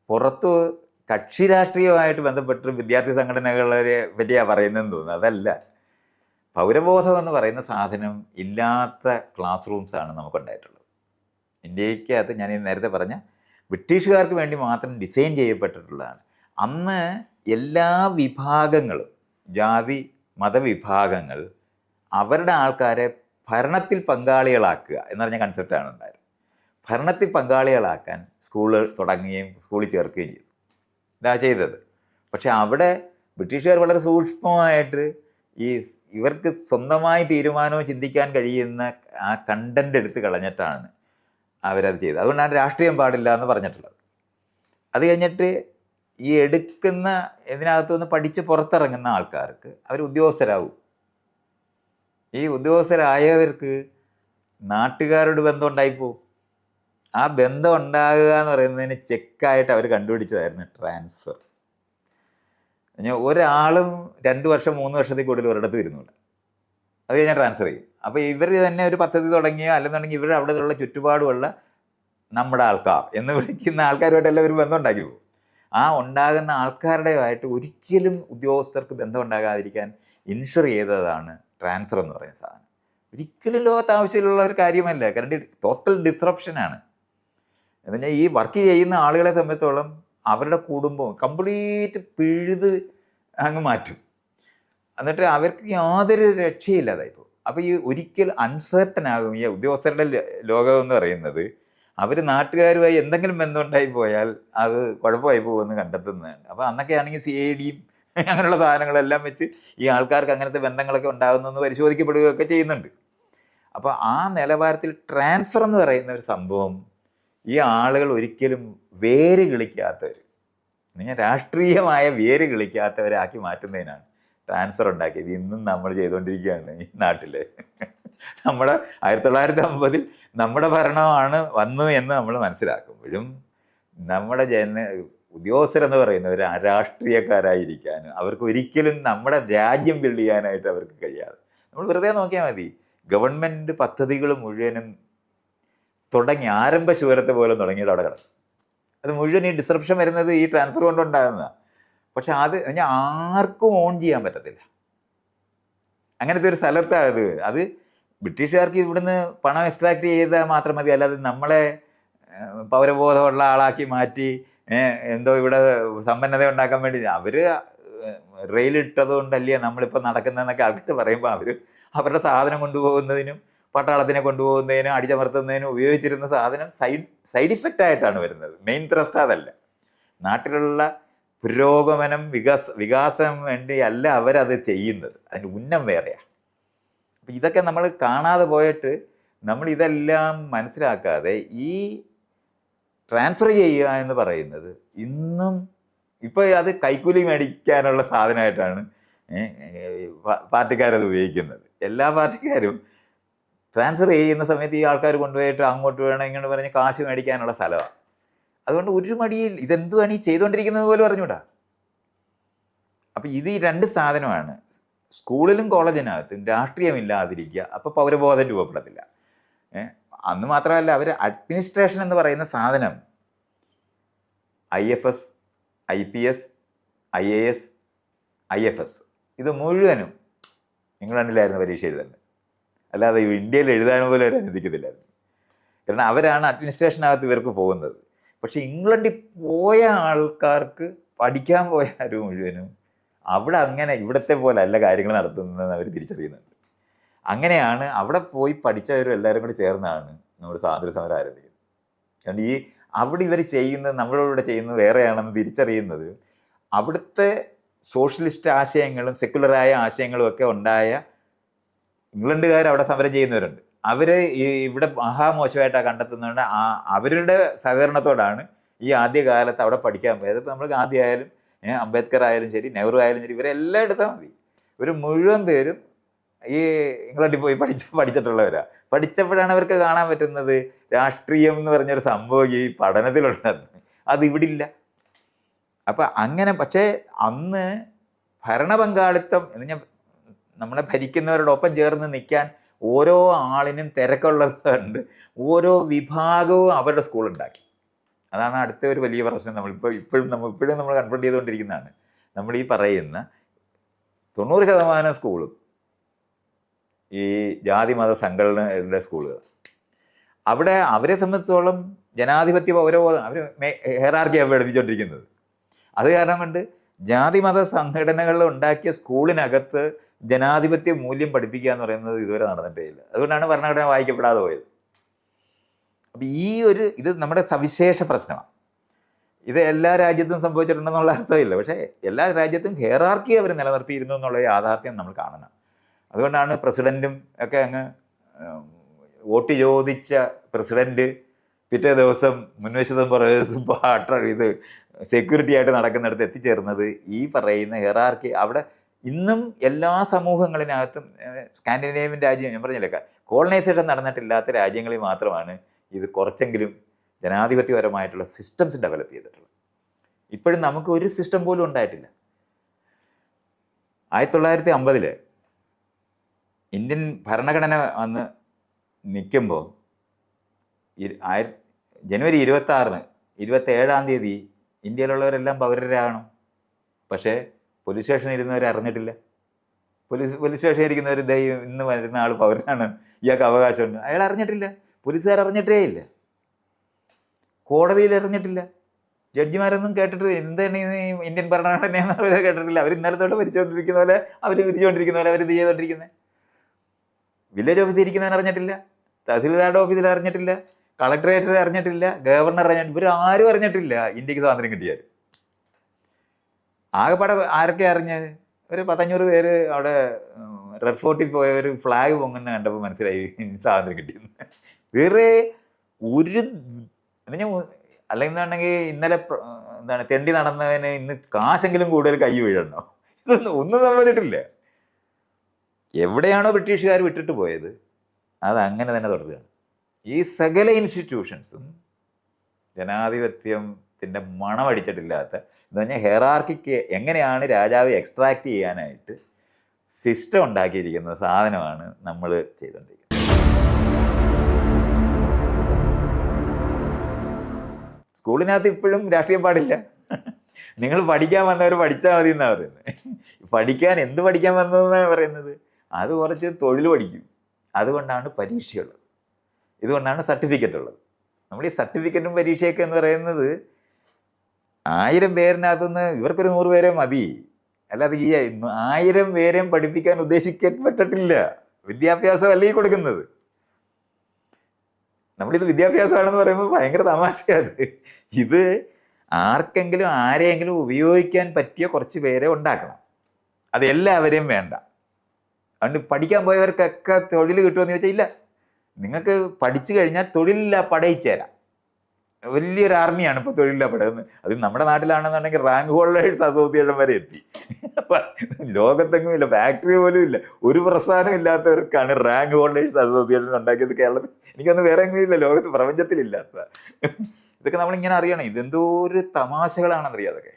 പുറത്ത് കക്ഷി രാഷ്ട്രീയമായിട്ട് ബന്ധപ്പെട്ട് വിദ്യാർത്ഥി സംഘടനകളെ പറ്റിയാണ് പറയുന്നതെന്ന് തോന്നുന്നു. അതല്ല, പൗരബോധം എന്ന് പറയുന്ന സാധനം ഇല്ലാത്ത ക്ലാസ് റൂംസാണ് നമുക്കുണ്ടായിട്ടുള്ളത്. ഇന്ത്യക്കകത്ത് ഞാൻ നേരത്തെ പറഞ്ഞ ബ്രിട്ടീഷുകാർക്ക് വേണ്ടി മാത്രം ഡിസൈൻ ചെയ്യപ്പെട്ടിട്ടുള്ളതാണ്. അന്ന് എല്ലാ വിഭാഗങ്ങളും, ജാതി മതവിഭാഗങ്ങൾ, അവരുടെ ആൾക്കാരെ ഭരണത്തിൽ പങ്കാളികളാക്കുക എന്ന് പറഞ്ഞ കൺസെപ്റ്റാണ് ഉണ്ടായത്. ഭരണത്തിൽ പങ്കാളികളാക്കാൻ സ്കൂളുകൾ തുടങ്ങുകയും സ്കൂളിൽ ചേർക്കുകയും ചെയ്തു. ഇതാ ചെയ്തത്. പക്ഷെ അവിടെ ബ്രിട്ടീഷുകാർ വളരെ സൂക്ഷ്മമായിട്ട് ഇവർക്ക് സ്വന്തമായി തീരുമാനവും ചിന്തിക്കാൻ കഴിയുന്ന ആ കണ്ടന്റ് എടുത്ത് കളഞ്ഞിട്ടാണ് അവരത് ചെയ്തത്. അതുകൊണ്ടാണ് രാഷ്ട്രീയം പാടില്ല എന്ന് പറഞ്ഞിട്ടുള്ളത്. അത് കഴിഞ്ഞിട്ട് എടുക്കുന്ന ഇതിനകത്തുനിന്ന് പഠിച്ച് പുറത്തിറങ്ങുന്ന ആൾക്കാർക്ക് അവർ ഉദ്യോഗസ്ഥരാകും. ഈ ഉദ്യോഗസ്ഥരായവർക്ക് നാട്ടുകാരോട് ബന്ധം ഉണ്ടായിപ്പോവും. ആ ബന്ധം ഉണ്ടാകുക എന്ന് പറയുന്നതിന് ചെക്കായിട്ട് അവർ കണ്ടുപിടിച്ചതായിരുന്നു ട്രാൻസ്ഫർ. ഒരാളും 2 വർഷം 3 വർഷത്തിൽ കൂടുതൽ ഒരിടത്ത് വരുന്നുണ്ട്. അത് കഴിഞ്ഞാൽ ട്രാൻസ്ഫർ ചെയ്യും. അപ്പോൾ ഇവർ തന്നെ ഒരു പദ്ധതി തുടങ്ങിയോ അല്ലെന്നുണ്ടെങ്കിൽ ഇവർ അവിടെയുള്ള ചുറ്റുപാടുമുള്ള നമ്മുടെ ആൾക്കാർ എന്ന് വിളിക്കുന്ന ആൾക്കാരുമായിട്ടെല്ലാം ഒരു ബന്ധം ഉണ്ടാക്കി പോകും. ആ ഉണ്ടാകുന്ന ആൾക്കാരുടെയായിട്ട് ഒരിക്കലും ഉദ്യോഗസ്ഥർക്ക് ബന്ധം ഉണ്ടാകാതിരിക്കാൻ ഇൻഷുർ ചെയ്തതാണ് ട്രാൻസ്ഫർ എന്ന് പറയുന്ന സാധനം. ഒരിക്കലും ലോകത്ത് ആവശ്യമുള്ള ഒരു കാര്യമല്ല. കാരണം ടോട്ടൽ ഡിസ്റപ്ഷനാണ്. എന്ന് പറഞ്ഞാൽ ഈ വർക്ക് ചെയ്യുന്ന ആളുകളെ സംബന്ധിച്ചോളം അവരുടെ കുടുംബം കംപ്ലീറ്റ് പിഴുത് അങ്ങ് മാറ്റും. എന്നിട്ട് അവർക്ക് യാതൊരു രക്ഷയില്ലാതായിപ്പോൾ. അപ്പോൾ ഒരിക്കൽ അൺസർട്ടൻ ആകും ഈ ഉദ്യോഗസ്ഥരുടെ ലോകം എന്ന് പറയുന്നത്. അവർ നാട്ടുകാരുമായി എന്തെങ്കിലും ബന്ധമുണ്ടായി പോയാൽ അത് കുഴപ്പമായി പോകുമെന്ന് കണ്ടെത്തുന്നതാണ്. അപ്പോൾ അന്നൊക്കെ ആണെങ്കിൽ CID അങ്ങനെയുള്ള സാധനങ്ങളെല്ലാം വെച്ച് ഈ ആൾക്കാർക്ക് അങ്ങനത്തെ ബന്ധങ്ങളൊക്കെ ഉണ്ടാകുന്നെന്ന് പരിശോധിക്കപ്പെടുകയൊക്കെ ചെയ്യുന്നുണ്ട്. അപ്പോൾ ആ നിലവാരത്തിൽ ട്രാൻസ്ഫർ എന്ന് പറയുന്ന ഒരു സംഭവം ഈ ആളുകൾ ഒരിക്കലും വേര് കിളിക്കാത്തവർ, നിങ്ങൾ രാഷ്ട്രീയമായ വേര് കിളിക്കാത്തവരാക്കി മാറ്റുന്നതിനാണ് ട്രാൻസ്ഫർ ഉണ്ടാക്കിയത്. ഇന്നും നമ്മൾ ചെയ്തുകൊണ്ടിരിക്കുകയാണ് ഈ നാട്ടിൽ. നമ്മുടെ 1950 നമ്മുടെ ഭരണമാണ് വന്നു എന്ന് നമ്മൾ മനസ്സിലാക്കുമ്പോഴും നമ്മുടെ ഉദ്യോഗസ്ഥരെന്ന് പറയുന്നവർ രാഷ്ട്രീയക്കാരായിരിക്കാനും അവർക്ക് ഒരിക്കലും നമ്മുടെ രാജ്യം ബിൽഡ് ചെയ്യാനായിട്ട് അവർക്ക് കഴിയാതെ. നമ്മൾ വെറുതെ നോക്കിയാൽ മതി, ഗവൺമെൻറ് പദ്ധതികൾ മുഴുവനും തുടങ്ങി ആരംഭ ശൂരത്തെ പോലും തുടങ്ങിയിട്ട് അവിടെ കിടക്കും. അത് മുഴുവൻ ഈ ഡിസ്റപ്ഷൻ വരുന്നത് ഈ ട്രാൻസ്ഫർ കൊണ്ടുണ്ടാകുന്നതാണ്. പക്ഷെ അത് ആർക്കും ഓൺ ചെയ്യാൻ പറ്റത്തില്ല. അങ്ങനത്തെ ഒരു സ്ഥലത്താണ് അത് ബ്രിട്ടീഷുകാർക്ക് ഇവിടുന്ന് പണം എക്സ്ട്രാക്ട് ചെയ്താൽ മാത്രം മതി, അല്ലാതെ നമ്മളെ പൗരബോധമുള്ള ആളാക്കി മാറ്റി എന്തോ ഇവിടെ സമ്പന്നത ഉണ്ടാക്കാൻ വേണ്ടി അവർ റെയിലിട്ടത് കൊണ്ടല്ലേ നമ്മളിപ്പോൾ നടക്കുന്നതെന്നൊക്കെ ആൾക്കാർ പറയുമ്പോൾ അവരുടെ സാധനം കൊണ്ടുപോകുന്നതിനും പട്ടാളത്തിനെ കൊണ്ടുപോകുന്നതിനും അടിച്ചമർത്തുന്നതിനും ഉപയോഗിച്ചിരുന്ന സാധനം സൈഡ് ഇഫക്റ്റ് ആയിട്ടാണ് വരുന്നത്. മെയിൻ ത്രസ്റ്റ് അതല്ല. നാട്ടിലുള്ള പുരോഗമനം വികാസം വേണ്ടി അല്ല അവരത് ചെയ്യുന്നത്, അതിൻ്റെ ഉന്നം വേറെയാണ്. അപ്പം ഇതൊക്കെ നമ്മൾ കാണാതെ പോയിട്ട് നമ്മൾ ഇതെല്ലാം മനസ്സിലാക്കാതെ ഈ ട്രാൻസ്ഫർ ചെയ്യുക എന്ന് പറയുന്നത് ഇന്നും ഇപ്പോൾ അത് കൈക്കൂലി മേടിക്കാനുള്ള സാധനമായിട്ടാണ് പാർട്ടിക്കാരത് ഉപയോഗിക്കുന്നത്. എല്ലാ പാർട്ടിക്കാരും ട്രാൻസ്ഫർ ചെയ്യുന്ന സമയത്ത് ഈ ആൾക്കാർ കൊണ്ടുപോയിട്ട് അങ്ങോട്ട് വേണം ഇങ്ങനെ പറഞ്ഞ് കാശ് മേടിക്കാനുള്ള സ്ഥലമാണ്. അതുകൊണ്ട് ഒരു മടിയിൽ ഇതെന്തുവാണ് ഈ ചെയ്തുകൊണ്ടിരിക്കുന്നത് പോലും അറിഞ്ഞൂടാ. അപ്പം ഇത് ഈ രണ്ട് സാധനമാണ്. സ്കൂളിലും കോളേജിനകത്തും രാഷ്ട്രീയമില്ലാതിരിക്കുക, അപ്പോൾ പൗരബോധം രൂപപ്പെടത്തില്ല. അന്ന് മാത്രമല്ല, അവർ അഡ്മിനിസ്ട്രേഷൻ എന്ന് പറയുന്ന സാധനം IFS, IPS, IAS, IFS ഇത് മുഴുവനും ഇംഗ്ലണ്ടിലായിരുന്നു പരീക്ഷ എഴുതേണ്ടത്, അല്ലാതെ ഇന്ത്യയിൽ എഴുതാനും പോലും അവർ അനുവദിക്കത്തില്ലായിരുന്നു. കാരണം അവരാണ് അഡ്മിനിസ്ട്രേഷനകത്ത് ഇവർക്ക് പോകുന്നത്. പക്ഷെ ഇംഗ്ലണ്ടിൽ പോയ ആൾക്കാർക്ക് പഠിക്കാൻ പോയാലും മുഴുവനും അവിടെ അങ്ങനെ ഇവിടത്തെ പോലെ അല്ല കാര്യങ്ങൾ നടത്തുന്നതെന്ന് അവർ തിരിച്ചറിയുന്നുണ്ട്. അങ്ങനെയാണ് അവിടെ പോയി പഠിച്ചവരും എല്ലാവരും കൂടി ചേർന്നാണ് നമ്മൾ സ്വാതന്ത്ര്യ സമരം ആരംഭിക്കുന്നത്. കാരണം ഈ അവിടെ ഇവർ ചെയ്യുന്നത് നമ്മളോട് ചെയ്യുന്നത് വേറെയാണെന്ന് തിരിച്ചറിയുന്നത് അവിടുത്തെ സോഷ്യലിസ്റ്റ് ആശയങ്ങളും സെക്കുലറായ ആശയങ്ങളും ഒക്കെ ഉണ്ടായ ഇംഗ്ലണ്ടുകാർ അവിടെ സമരം ചെയ്യുന്നവരുണ്ട്. അവർ ഇവിടെ മഹാമോശമായിട്ടാണ് കണ്ടെത്തുന്നതുകൊണ്ട് അവരുടെ സഹകരണത്തോടാണ് ഈ ആദ്യകാലത്ത് അവിടെ പഠിക്കാൻ പോയത്. അതിപ്പോൾ നമ്മൾ ഗാന്ധി ആയാലും അംബേദ്കർ ആയാലും ശരി, നെഹ്റു ആയാലും ശരി, ഇവരെല്ലാം എടുത്താൽ മതി. ഇവർ മുഴുവൻ പേരും ഈ ഇംഗ്ലണ്ടിൽ പോയി പഠിച്ചിട്ടുള്ളവരാണ്. പഠിച്ചപ്പോഴാണ് അവർക്ക് കാണാൻ പറ്റുന്നത് രാഷ്ട്രീയം എന്ന് പറഞ്ഞൊരു സംഭവം ഈ പഠനത്തിലുണ്ടെന്ന്. അതിവിടില്ല. അപ്പം അങ്ങനെ, പക്ഷേ അന്ന് ഭരണപങ്കാളിത്തം എന്ന് ഞാൻ നമ്മളെ ഭരിക്കുന്നവരോടൊപ്പം ചേർന്ന് നിൽക്കാൻ ഓരോ ആളിനും തിരക്കുള്ളതുകൊണ്ട് ഓരോ വിഭാഗവും അവരുടെ സ്കൂളുണ്ടാക്കി. അതാണ് അടുത്ത ഒരു വലിയ പ്രശ്നം. ഇപ്പോഴും നമ്മൾ കൺഫ്രണ്ട് ചെയ്തുകൊണ്ടിരിക്കുന്നതാണ്. നമ്മൾ ഈ പറയുന്ന 90% സ്കൂളും ഈ ജാതി മത സംഘടനകളുടെ സ്കൂളുകൾ. അവിടെ അവരെ സംബന്ധിച്ചോളം ജനാധിപത്യ പൗരബോധം, അവർ ഹെറാർക്കിയാണ് പഠിപ്പിച്ചുകൊണ്ടിരിക്കുന്നത്. അത് കാരണം കൊണ്ട് ജാതി മത സംഘടനകളിൽ ഉണ്ടാക്കിയ സ്കൂളിനകത്ത് ജനാധിപത്യ മൂല്യം പഠിപ്പിക്കുക എന്ന് പറയുന്നത് ഇതുവരെ നടന്നിട്ടേ ഇല്ല. അതുകൊണ്ടാണ് ഭരണഘടന വായിക്കപ്പെടാതെ പോയത്. അപ്പം ഇത് നമ്മുടെ സവിശേഷ പ്രശ്നമാണ്. ഇത് എല്ലാ രാജ്യത്തും സംഭവിച്ചിട്ടുണ്ടെന്നുള്ള അർത്ഥമില്ല. പക്ഷേ എല്ലാ രാജ്യത്തും ഹെറാർക്കി അവർ നിലനിർത്തിയിരുന്നു എന്നുള്ള യാഥാർത്ഥ്യം നമ്മൾ കാണണം. അതുകൊണ്ടാണ് പ്രസിഡൻറ്റും ഒക്കെ അങ്ങ് വോട്ട് ചോദിച്ച പ്രസിഡൻറ്റ് പിറ്റേ ദിവസം മുൻവശത്തും പുറകുവശത്തും ഇത് സെക്യൂരിറ്റി ആയിട്ട് നടക്കുന്നിടത്ത് എത്തിച്ചേർന്നത് ഈ പറയുന്ന ഹെറാർക്കി. അവിടെ ഇന്നും എല്ലാ സമൂഹങ്ങളിനകത്തും സ്കാൻഡിനേവിയൻ രാജ്യം, ഞാൻ പറഞ്ഞില്ലേ, കോളനൈസേഷൻ നടന്നിട്ടില്ലാത്ത രാജ്യങ്ങളിൽ മാത്രമാണ് ഇത് കുറച്ചെങ്കിലും ജനാധിപത്യപരമായിട്ടുള്ള സിസ്റ്റംസ് ഡെവലപ്പ് ചെയ്തിട്ടുള്ളത്. ഇപ്പോഴും നമുക്ക് ഒരു സിസ്റ്റം പോലും ഉണ്ടായിട്ടില്ല. 1950 ഇന്ത്യൻ ഭരണഘടന വന്ന് നിൽക്കുമ്പോൾ ജനുവരി 27 ഇന്ത്യയിലുള്ളവരെല്ലാം പൗരരാകണം. പക്ഷേ പോലീസ് സ്റ്റേഷനിൽ ഇരുന്നവരെ അറിഞ്ഞിട്ടില്ല. പോലീസ് സ്റ്റേഷനിൽ ഇരിക്കുന്നവർ ഇന്ന് വരുന്ന ആൾ പൗരനാണ്, ഇയാൾക്ക് അവകാശമുണ്ട്, അയാൾ അറിഞ്ഞിട്ടില്ല. പോലീസുകാർ അറിഞ്ഞിട്ടേ ഇല്ല, കോടതിയിൽ അറിഞ്ഞിട്ടില്ല, ജഡ്ജിമാരൊന്നും കേട്ടിട്ട് എന്താണ് ഇന്ത്യൻ ഭരണഘടനയെന്ന് കേട്ടിട്ടില്ല. അവർ ഇന്നലത്തോടെ ഭരിച്ചുകൊണ്ടിരിക്കുന്ന പോലെ അവർ വിധിച്ചുകൊണ്ടിരിക്കുന്ന പോലെ അവർ ഇത് ചെയ്തുകൊണ്ടിരിക്കുന്നത്. വില്ലേജ് ഓഫീസിൽ ഇരിക്കുന്നവൻ അറിഞ്ഞിട്ടില്ല, തഹസിൽദാരുടെ ഓഫീസിൽ അറിഞ്ഞിട്ടില്ല, കളക്ടറേറ്റിൽ അറിഞ്ഞിട്ടില്ല, ഗവർണർ അറിഞ്ഞിട്ടില്ല. ഇവർ ആരും അറിഞ്ഞിട്ടില്ല ഇന്ത്യക്ക് സ്വാതന്ത്ര്യം കിട്ടിയാൽ. ആകെപ്പാടെ ആരൊക്കെ അറിഞ്ഞത്? ഒരു 500 പേര് അവിടെ റെഡ് ഫോർട്ടിൽ പോയ ഒരു ഫ്ലാഗ് പൊങ്ങുന്ന കണ്ടപ്പോൾ മനസ്സിലായി സ്വാതന്ത്ര്യം കിട്ടിയെന്ന്. വേറെ ഒരു അല്ലെങ്കിൽ ഇന്നലെ തെണ്ടി നടന്നതിന് ഇന്ന് കാശെങ്കിലും കൂടുതൽ കൈ വീഴണോ? ഒന്നും സംഭവിച്ചിട്ടില്ല. എവിടെയാണോ ബ്രിട്ടീഷുകാർ വിട്ടിട്ട് പോയത് അത് അങ്ങനെ തന്നെ തുടരുകയാണ്. ഈ സകല ഇൻസ്റ്റിറ്റ്യൂഷൻസും ജനാധിപത്യം രാജാധിപത്യത്തിൻ്റെ മണമടിച്ചിട്ടില്ലാത്ത എന്ന് പറഞ്ഞാൽ ഹെറാർക്കിക്ക് എങ്ങനെയാണ് രാജാവ് എക്സ്ട്രാക്ട് ചെയ്യാനായിട്ട് സിസ്റ്റം ഉണ്ടാക്കിയിരിക്കുന്ന സാധനമാണ് നമ്മൾ ചെയ്തുകൊണ്ടിരിക്കുന്നത്. സ്കൂളിനകത്ത് ഇപ്പോഴും രാഷ്ട്രീയം പാടില്ല. നിങ്ങൾ പഠിക്കാൻ വന്നവർ പഠിച്ചാൽ മതി എന്നാണ് പറയുന്നത്. പഠിക്കാൻ എന്ത് പഠിക്കാൻ വന്നതെന്നാണ് പറയുന്നത്? അത് കുറച്ച് തൊഴിൽ പഠിക്കും. അതുകൊണ്ടാണ് പരീക്ഷയുള്ളത്, ഇതുകൊണ്ടാണ് സർട്ടിഫിക്കറ്റ് ഉള്ളത്. നമ്മൾ ഈ സർട്ടിഫിക്കറ്റും പരീക്ഷയൊക്കെ എന്ന് പറയുന്നത് 1000 പേരിനകത്തുനിന്ന് ഇവർക്കൊരു 100 പേരെ മതി. അല്ലാതെ ഈ 1000 പേരെയും പഠിപ്പിക്കാൻ ഉദ്ദേശിക്കപ്പെട്ടിട്ടില്ല. വിദ്യാഭ്യാസമല്ല ഈ കൊടുക്കുന്നത്. നമ്മളിത് വിദ്യാഭ്യാസമാണെന്ന് പറയുമ്പോൾ ഭയങ്കര തമാശയാണ്. ഇത് ആർക്കെങ്കിലും ആരെയെങ്കിലും ഉപയോഗിക്കാൻ പറ്റിയ കുറച്ച് പേരെ ഉണ്ടാക്കണം. അത് എല്ലാവരെയും വേണ്ട. അതുകൊണ്ട് പഠിക്കാൻ പോയവർക്കൊക്കെ തൊഴിൽ കിട്ടുമെന്ന് ചോദിച്ചാൽ ഇല്ല. നിങ്ങൾക്ക് പഠിച്ചു കഴിഞ്ഞാൽ തൊഴിലില്ല പടയിച്ചേരാം. വലിയൊരു ആർമിയാണ് ഇപ്പോൾ തൊഴിലില്ല പടയെന്ന്. അത് നമ്മുടെ നാട്ടിലാണെന്നുണ്ടെങ്കിൽ റാങ്ക് ഹോൾഡേഴ്സ് അസോസിയേഷൻ വരെ എത്തി. ലോകത്തെങ്ങും ഇല്ല, ഫാക്ടറി പോലും ഇല്ല, ഒരു പ്രസ്ഥാനം ഇല്ലാത്തവർക്കാണ് റാങ്ക് ഹോൾഡേഴ്സ് അസോസിയേഷൻ ഉണ്ടാക്കിയത് കേരളത്തിൽ. എനിക്കൊന്നും വേറെ എങ്ങും ഇല്ല, ലോകത്ത് പ്രപഞ്ചത്തിലില്ലാത്ത. ഇതൊക്കെ നമ്മളിങ്ങനെ അറിയണം. ഇതെന്തോ ഒരു തമാശകളാണെന്നറിയാം. അതൊക്കെ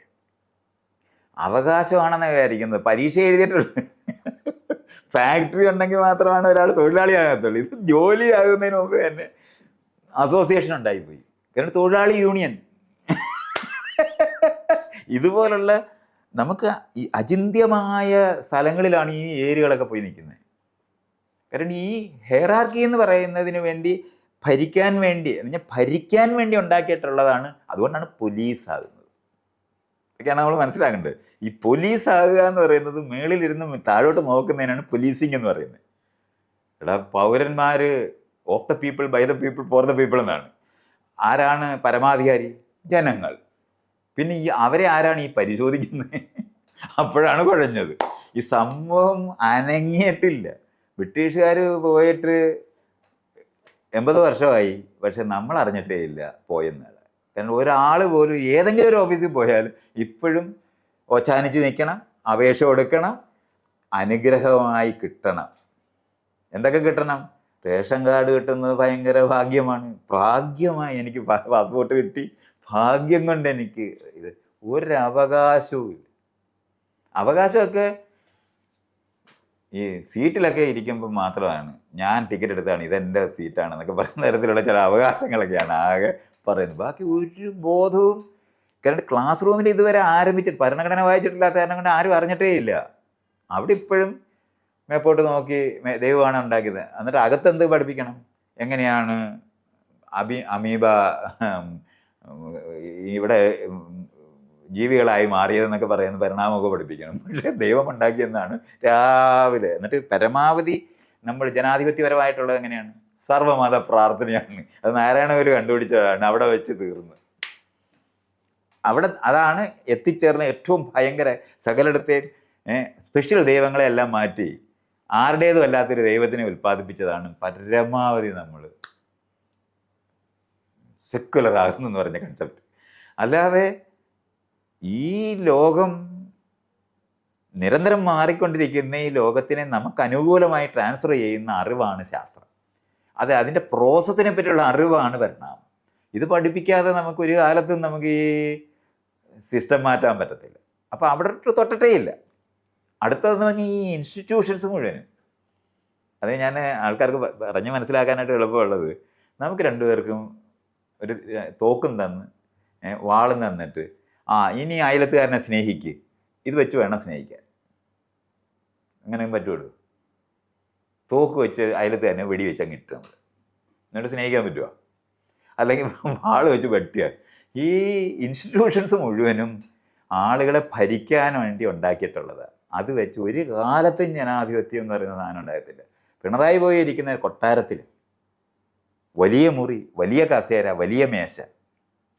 അവകാശമാണെന്ന് വിചാരിക്കുന്നത്. പരീക്ഷ എഴുതിയിട്ടുള്ളത് ഫാക്ടറി ഉണ്ടെങ്കിൽ മാത്രമാണ് ഒരാൾ തൊഴിലാളിയാകത്തുള്ളൂ. ഇത് ജോലിയാകുന്നതിന് മുമ്പ് തന്നെ അസോസിയേഷൻ ഉണ്ടായിപ്പോയി. കാരണം തൊഴിലാളി യൂണിയൻ. ഇതുപോലുള്ള നമുക്ക് ഈ അചിന്ത്യമായ സ്ഥലങ്ങളിലാണ് ഈ ഏരിയകളൊക്കെ പോയി നിൽക്കുന്നത്. കാരണം ഈ ഹെയറാർക്കി എന്ന് പറയുന്നതിന് വേണ്ടി ഭരിക്കാൻ വേണ്ടി ഉണ്ടാക്കിയിട്ടുള്ളതാണ്. അതുകൊണ്ടാണ് പോലീസ് ആകുന്നത്. ഇതൊക്കെയാണ് നമ്മൾ മനസ്സിലാക്കേണ്ടത്. ഈ പോലീസ് ആകുക എന്ന് പറയുന്നത് മേളിലിരുന്ന് താഴോട്ട് നോക്കുന്നതിനാണ് പോലീസിങ് എന്ന് പറയുന്നത്. എടാ, പൗരന്മാർ of the people, by the people, for the people എന്നാണ്. ആരാണ് പരമാധികാരി? ജനങ്ങൾ. പിന്നെ അവരെ ആരാണ് ഈ പരിശോധിക്കുന്നത്? അപ്പോഴാണ് കുഴഞ്ഞത്. ഈ സംഭവം അനങ്ങിയിട്ടില്ല. ബ്രിട്ടീഷുകാർ പോയിട്ട് 80 വർഷമായി, പക്ഷെ നമ്മൾ അറിഞ്ഞിട്ടേ ഇല്ല പോയെന്നാണ്. കാരണം ഒരാൾ പോലും ഏതെങ്കിലും ഒരു ഓഫീസിൽ പോയാൽ ഇപ്പോഴും ഒച്ചാനിച്ച് നിൽക്കണം, അപേക്ഷ കൊടുക്കണം, അനുഗ്രഹമായി കിട്ടണം. എന്തൊക്കെ കിട്ടണം? റേഷൻ കാർഡ് കിട്ടുന്നത് ഭയങ്കര ഭാഗ്യമാണ്. ഭാഗ്യമായി എനിക്ക് പാസ്പോർട്ട് കിട്ടി, ഭാഗ്യം കൊണ്ട് എനിക്ക് ഇത്. ഒരവകാശവും ഇല്ല. അവകാശമൊക്കെ ഈ സീറ്റിലൊക്കെ ഇരിക്കുമ്പോൾ മാത്രമാണ് ഞാൻ ടിക്കറ്റ് എടുത്താണ് ഇതെൻ്റെ സീറ്റാണെന്നൊക്കെ പറയുന്ന തരത്തിലുള്ള ചില അവകാശങ്ങളൊക്കെയാണ് ആകെ പറയുന്നത്. ബാക്കി ഒരു ബോധവും. കാരണം ക്ലാസ് റൂമിൽ ഇതുവരെ ആരംഭിച്ചിട്ട് ഭരണഘടന വായിച്ചിട്ടില്ലാത്ത കാരണം കൊണ്ട് ആരും അറിഞ്ഞിട്ടേ ഇല്ല. അവിടെ ഇപ്പോഴും മേപ്പോട്ട് നോക്കി ദൈവമാണ് ഉണ്ടാക്കിയത്. എന്നിട്ട് അകത്തെന്ത് പഠിപ്പിക്കണം? എങ്ങനെയാണ് അമീബ ഇവിടെ ജീവികളായി മാറിയതെന്നൊക്കെ പറയുന്ന പരിണാമമൊക്കെ പഠിപ്പിക്കണം. പക്ഷേ ദൈവം ഉണ്ടാക്കിയെന്നാണ് രാവിലെ. എന്നിട്ട് പരമാവധി നമ്മൾ ജനാധിപത്യപരമായിട്ടുള്ളത് എങ്ങനെയാണ്? സർവ്വമത പ്രാർത്ഥനയാണ്. അത് നാരായണഗുരു കണ്ടുപിടിച്ചതാണ്. അവിടെ വെച്ച് തീർന്നു. അതാണ് എത്തിച്ചേർന്ന ഏറ്റവും ഭയങ്കര സകലയിടത്തെയും സ്പെഷ്യൽ ദൈവങ്ങളെ എല്ലാം മാറ്റി ആരുടേതും അല്ലാത്തൊരു ദൈവത്തിനെ ഉൽപ്പാദിപ്പിച്ചതാണ് പരമാവധി നമ്മൾ സെക്കുലർ ആകുന്നു എന്ന് പറഞ്ഞ കൺസെപ്റ്റ്. അല്ലാതെ ഈ ലോകം നിരന്തരം മാറിക്കൊണ്ടിരിക്കുന്ന ഈ ലോകത്തിനെ നമുക്ക് അനുകൂലമായി ട്രാൻസ്ഫർ ചെയ്യുന്ന അറിവാണ് ശാസ്ത്രം. അതിൻ്റെ പ്രോസസ്സിനെ പറ്റിയുള്ള അറിവാണ് പരിണാമം. ഇത് പഠിപ്പിക്കാതെ നമുക്കൊരു കാലത്തും നമുക്ക് ഈ സിസ്റ്റം മാറ്റാൻ പറ്റത്തില്ല. അപ്പോൾ അവിടെ തൊട്ടിട്ടേ ഇല്ല. അടുത്തതെന്ന് പറഞ്ഞാൽ ഈ ഇൻസ്റ്റിറ്റ്യൂഷൻസ് മുഴുവനും. അത് ഞാൻ ആൾക്കാർക്ക് പറഞ്ഞ് മനസ്സിലാക്കാനായിട്ട് എളുപ്പമുള്ളത്, നമുക്ക് രണ്ടുപേർക്കും ഒരു തോക്കും തന്ന് വാളും തന്നിട്ട് ഇനി അയലത്തുകാരനെ സ്നേഹിക്ക്, ഇത് വെച്ച് വേണം സ്നേഹിക്കാൻ. അങ്ങനെയും പറ്റുള്ളൂ. തോക്ക് വെച്ച് അയലത്തുകാരനെ വെടി വെച്ച് അങ്ങ് ഇട്ട് നമ്മൾ എന്നിട്ട് സ്നേഹിക്കാൻ പറ്റുമോ? അല്ലെങ്കിൽ വാള് വെച്ച് വെട്ടുക. ഈ ഇൻസ്റ്റിറ്റ്യൂഷൻസ് മുഴുവനും ആളുകളെ ഭരിക്കാൻ വേണ്ടി ഉണ്ടാക്കിയിട്ടുള്ളത്. അത് വെച്ച് ഒരു കാലത്തും ജനാധിപത്യം എന്ന് പറയുന്ന സാധനം ഉണ്ടാകത്തില്ല. പിണറായി പോയി ഇരിക്കുന്ന കൊട്ടാരത്തിൽ വലിയ മുറി, വലിയ കസേര, വലിയ മേശ,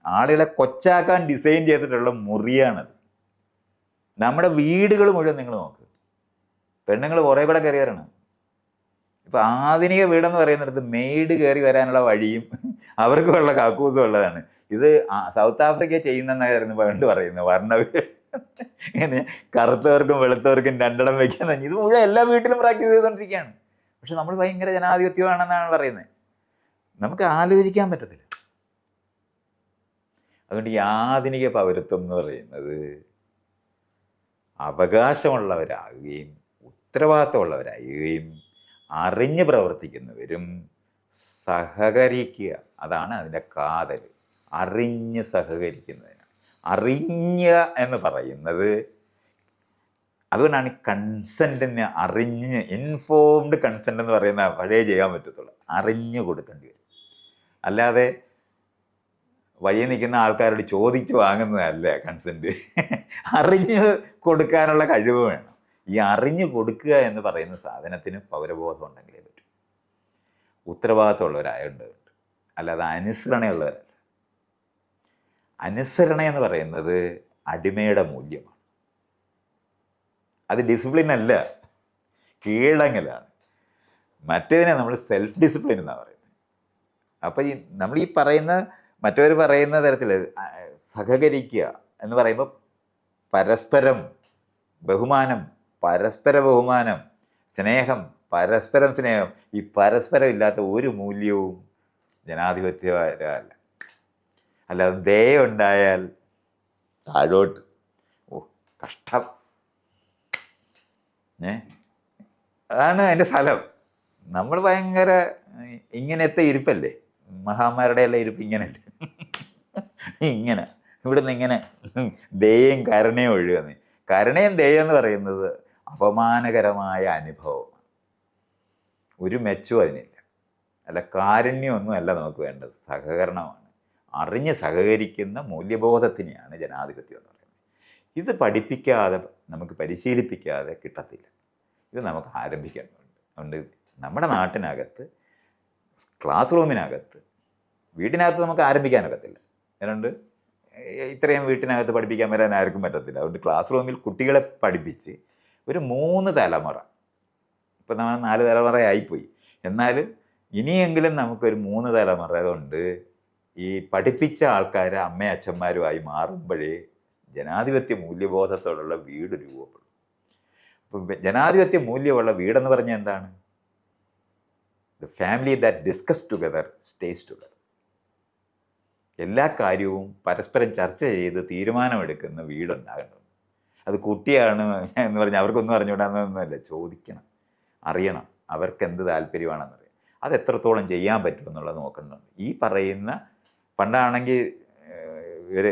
ആളുകളെ കൊച്ചാക്കാൻ ഡിസൈൻ ചെയ്തിട്ടുള്ള മുറിയാണത്. നമ്മുടെ വീടുകൾ മുഴുവൻ നിങ്ങൾ നോക്ക്. പെണ്ണുങ്ങൾ കുറേ കൂടെ കയറിയാണ്. ഇപ്പം ആധുനിക വീടെന്ന് പറയുന്നിടത്ത് മെയ്ഡ് കയറി വരാനുള്ള വഴിയും അവർക്കുള്ള കാക്കൂസും ഉള്ളതാണ്. ഇത് സൗത്ത് ആഫ്രിക്ക ചെയ്യുന്നതെന്നായിരുന്നു പണ്ട് പറയുന്നത്. ഇങ്ങനെ കറുത്തവർക്കും വെളുത്തവർക്കും രണ്ടിടം വയ്ക്കാൻ. ഇത് മുഴുവൻ എല്ലാ വീട്ടിലും പ്രാക്ടീസ് ചെയ്തുകൊണ്ടിരിക്കുകയാണ്. പക്ഷെ നമ്മൾ ഭയങ്കര ജനാധിപത്യമാണെന്നാണ് പറയുന്നത്. നമുക്ക് ആലോചിക്കാൻ പറ്റത്തില്ല. അതുകൊണ്ട് ഈ ആധുനിക പൗരത്വം എന്ന് പറയുന്നത് അവകാശമുള്ളവരാകുകയും ഉത്തരവാദിത്തമുള്ളവരാകുകയും അറിഞ്ഞ് പ്രവർത്തിക്കുന്നവരും സഹകരിക്കുക, അതാണ് അതിൻ്റെ കാതൽ. അറിഞ്ഞ് സഹകരിക്കുന്നതിനാണ്. അറിഞ്ഞ എന്ന് പറയുന്നത് അതുകൊണ്ടാണ് കൺസെൻറ്റിന് അറിഞ്ഞ് ഇൻഫോംഡ് കൺസെൻറ്റ് എന്ന് പറയുന്ന പഴയ ചെയ്യാൻ പറ്റത്തുള്ളൂ. അറിഞ്ഞു കൊടുക്കേണ്ടി വരും. അല്ലാതെ വഴി നിൽക്കുന്ന ആൾക്കാരോട് ചോദിച്ച് വാങ്ങുന്നതല്ല കൺസെൻറ്റ്. അറിഞ്ഞ് കൊടുക്കാനുള്ള കഴിവ് വേണം. ഈ അറിഞ്ഞു കൊടുക്കുക എന്ന് പറയുന്ന സാധനത്തിന് പൗരബോധം ഉണ്ടെങ്കിലേ പറ്റൂ. ഉത്തരവാദിത്തമുള്ളവരായുണ്ട്, അല്ലാതെ അനുസരണയുള്ളവരല്ല. അനുസരണ എന്ന് പറയുന്നത് അടിമയുടെ മൂല്യമാണ്. അത് ഡിസിപ്ലിൻ അല്ല, കീഴടങ്ങലാണ്. മറ്റേതിനെ നമ്മൾ സെൽഫ് ഡിസിപ്ലിൻ എന്നാണ് പറയുന്നത്. അപ്പോൾ നമ്മൾ ഈ പറയുന്ന മറ്റവർ പറയുന്ന തരത്തിൽ സഹകരിക്കുക എന്ന് പറയുമ്പോൾ പരസ്പരം ബഹുമാനം, പരസ്പര ബഹുമാനം, സ്നേഹം, പരസ്പരം സ്നേഹം. ഈ പരസ്പരം ഇല്ലാത്ത ഒരു മൂല്യവും ജനാധിപത്യമല്ല. അല്ലാതെ ദയ ഉണ്ടായാൽ താഴോട്ട്, ഓ കഷ്ടം, അതാണ് അതിൻ്റെ സ്ഥലം. നമ്മൾ ഭയങ്കര ഇങ്ങനത്തെ ഇരിപ്പല്ലേ, മഹാന്മാരുടെ എല്ലാം ഇരിപ്പ് ഇങ്ങനല്ലേ, ഇങ്ങനെ ഇവിടുന്ന് ഇങ്ങനെ ദയയും കരുണയും ഒഴുകുന്നു. കരുണയും ദയ എന്ന് പറയുന്നത് അപമാനകരമായ അനുഭവമാണ്. ഒരു മെച്ചവും അതിനില്ല. അല്ല, കാരുണ്യമൊന്നും അല്ല നമുക്ക് വേണ്ടത്, സഹകരണമാണ്. അറിഞ്ഞ് സഹകരിക്കുന്ന മൂല്യബോധത്തിനെയാണ് ജനാധിപത്യം എന്ന് പറയുന്നത്. ഇത് പഠിപ്പിക്കാതെ, നമുക്ക് പരിശീലിപ്പിക്കാതെ കിട്ടത്തില്ല. ഇത് നമുക്ക് ആരംഭിക്കേണ്ടതുണ്ട്. അതുകൊണ്ട് നമ്മുടെ നാട്ടിനകത്ത്, ക്ലാസ് റൂമിനകത്ത്, വീട്ടിനകത്ത് നമുക്ക് ആരംഭിക്കാനൊക്കത്തില്ല. അതുകൊണ്ട് ഇത്രയും വീട്ടിനകത്ത് പഠിപ്പിക്കാൻ വരാൻ ആർക്കും പറ്റത്തില്ല. അതുകൊണ്ട് ക്ലാസ് റൂമിൽ കുട്ടികളെ പഠിപ്പിച്ച് ഒരു 3 തലമുറ, ഇപ്പം നമ്മൾ 4 തലമുറയായിപ്പോയി, എന്നാലും ഇനിയെങ്കിലും നമുക്കൊരു 3 തലമുറ കൊണ്ട് ഈ പഠിപ്പിച്ച ആൾക്കാർ അമ്മയും അച്ഛന്മാരുമായി മാറുമ്പോഴേ ജനാധിപത്യ മൂല്യബോധത്തോടുള്ള വീട് രൂപപ്പെടും. അപ്പം ജനാധിപത്യ മൂല്യമുള്ള വീടെന്ന് പറഞ്ഞാൽ എന്താണ്? The family that discuss together stays together. എല്ലാ കാര്യവും പരസ്പരം ചർച്ച ചെയ്ത് തീരുമാനമെടുക്കുന്ന വീടുണ്ടാകേണ്ടത്. അത് കുട്ടിയാണ് എന്ന് പറഞ്ഞാൽ അവർക്കൊന്നും അറിഞ്ഞുവിടാന്നൊന്നുമല്ല. ചോദിക്കണം, അറിയണം, അവർക്ക് എന്ത് താല്പര്യമാണെന്നറിയാം. അത് എത്രത്തോളം ചെയ്യാൻ പറ്റുമെന്നുള്ളത് നോക്കുന്നുണ്ട്. ഈ പറയുന്ന പണ്ടാണെങ്കിൽ ഇവർ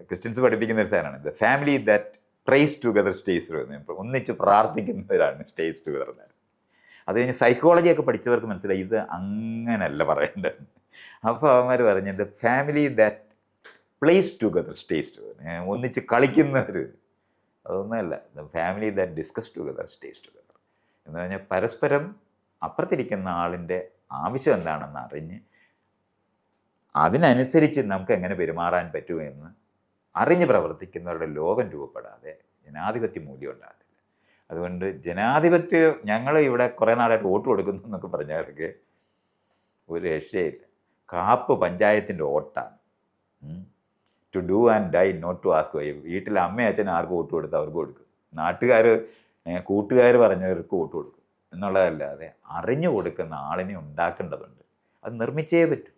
ക്രിസ്ത്യൻസ് പഠിപ്പിക്കുന്ന ഒരു സാധനമാണ് the family that prays together stays together. ഒന്നിച്ച് പ്രാർത്ഥിക്കുന്നവരാണ് സ്റ്റേസ് ടുഗദർ എന്നാണ്. അത് കഴിഞ്ഞ് സൈക്കോളജിയൊക്കെ പഠിച്ചവർക്ക് മനസ്സിലായി ഇത് അങ്ങനല്ല പറയേണ്ടത്. അപ്പോൾ അവന്മാർ പറഞ്ഞ the family that plays together stays together. ഒന്നിച്ച് കളിക്കുന്നവർ, അതൊന്നുമല്ല. The family that discuss together stays together എന്ന് പറഞ്ഞാൽ പരസ്പരം അപ്പുറത്തിരിക്കുന്ന ആളിൻ്റെ ആവശ്യം എന്താണെന്ന് അറിഞ്ഞ് അതിനനുസരിച്ച് നമുക്ക് എങ്ങനെ പെരുമാറാൻ പറ്റുമെന്ന് അറിഞ്ഞ് പ്രവർത്തിക്കുന്നവരുടെ ലോകം രൂപപ്പെടാതെ ജനാധിപത്യ മൂല്യം ഉണ്ടാകത്തില്ല. അതുകൊണ്ട് ജനാധിപത്യം, ഞങ്ങൾ ഇവിടെ കുറേ നാളായിട്ട് വോട്ട് കൊടുക്കുന്നു എന്നൊക്കെ പറഞ്ഞവർക്ക് ഒരു രക്ഷയില്ല. കാപ്പ് പഞ്ചായത്തിൻ്റെ വോട്ടാണ്. To do and die, not to ask why. വീട്ടിൽ അമ്മയും അച്ഛനും ആർക്ക് വോട്ട് കൊടുത്ത് അവർക്ക് കൊടുക്കും. നാട്ടുകാർ, കൂട്ടുകാർ പറഞ്ഞവർക്ക് വോട്ട് കൊടുക്കും എന്നുള്ളതല്ലാതെ അറിഞ്ഞു കൊടുക്കുന്ന ആളിനെ ഉണ്ടാക്കേണ്ടതുണ്ട്. അത് നിർമ്മിച്ചേ പറ്റൂ,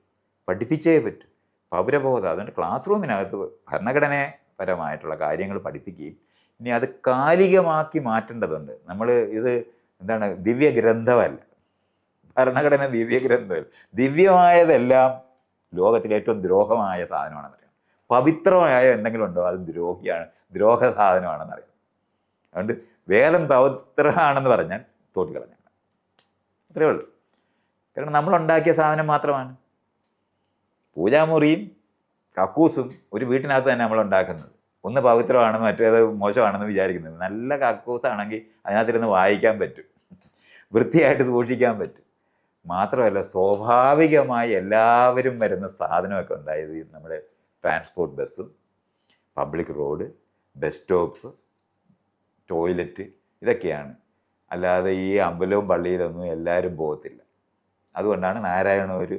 പഠിപ്പിച്ചേ പറ്റൂ. പൗരബോധം. അതുകൊണ്ട് ക്ലാസ് റൂമിനകത്ത് ഭരണഘടനാപരമായിട്ടുള്ള കാര്യങ്ങൾ പഠിപ്പിക്കുകയും ഇനി അത് കാലികമാക്കി മാറ്റേണ്ടതുണ്ട്. നമ്മൾ ഇത് എന്താണ്, ദിവ്യ ഗ്രന്ഥമല്ല, ഭരണഘടന ദിവ്യ ഗ്രന്ഥമല്ല. ദിവ്യമായതെല്ലാം ലോകത്തിലെ ഏറ്റവും ദ്രോഹമായ സാധനമാണെന്നറിയാം. പവിത്രമായ എന്തെങ്കിലും ഉണ്ടോ അത് ദ്രോഹ സാധനമാണെന്നറിയാം. അതുകൊണ്ട് വേദം പവിത്രമാണെന്ന് പറഞ്ഞാൽ തോട്ടിക്കളഞ്ഞ അത്രയേ ഉള്ളൂ. കാരണം നമ്മളുണ്ടാക്കിയ സാധനം മാത്രമാണ്. പൂജാമുറിയും കക്കൂസും ഒരു വീട്ടിനകത്ത് തന്നെ നമ്മൾ ഉണ്ടാക്കുന്നത്. ഒന്ന് പവിത്രമാണെന്ന് മറ്റേത് മോശമാണെന്ന് വിചാരിക്കുന്നത്. നല്ല കക്കൂസാണെങ്കിൽ അതിനകത്തിരുന്ന് വായിക്കാൻ പറ്റും, വൃത്തിയായിട്ട് സൂക്ഷിക്കാൻ പറ്റും. മാത്രമല്ല സ്വാഭാവികമായി എല്ലാവരും വരുന്ന സാധനമൊക്കെ ഉണ്ടായത് നമ്മുടെ ട്രാൻസ്പോർട്ട് ബസ്സും public road, bus stop, toilet, ഇതൊക്കെയാണ്. അല്ലാതെ ഈ അമ്പലവും പള്ളിയിലൊന്നും എല്ലാവരും പോകത്തില്ല. അതുകൊണ്ടാണ് നാരായണ ഒരു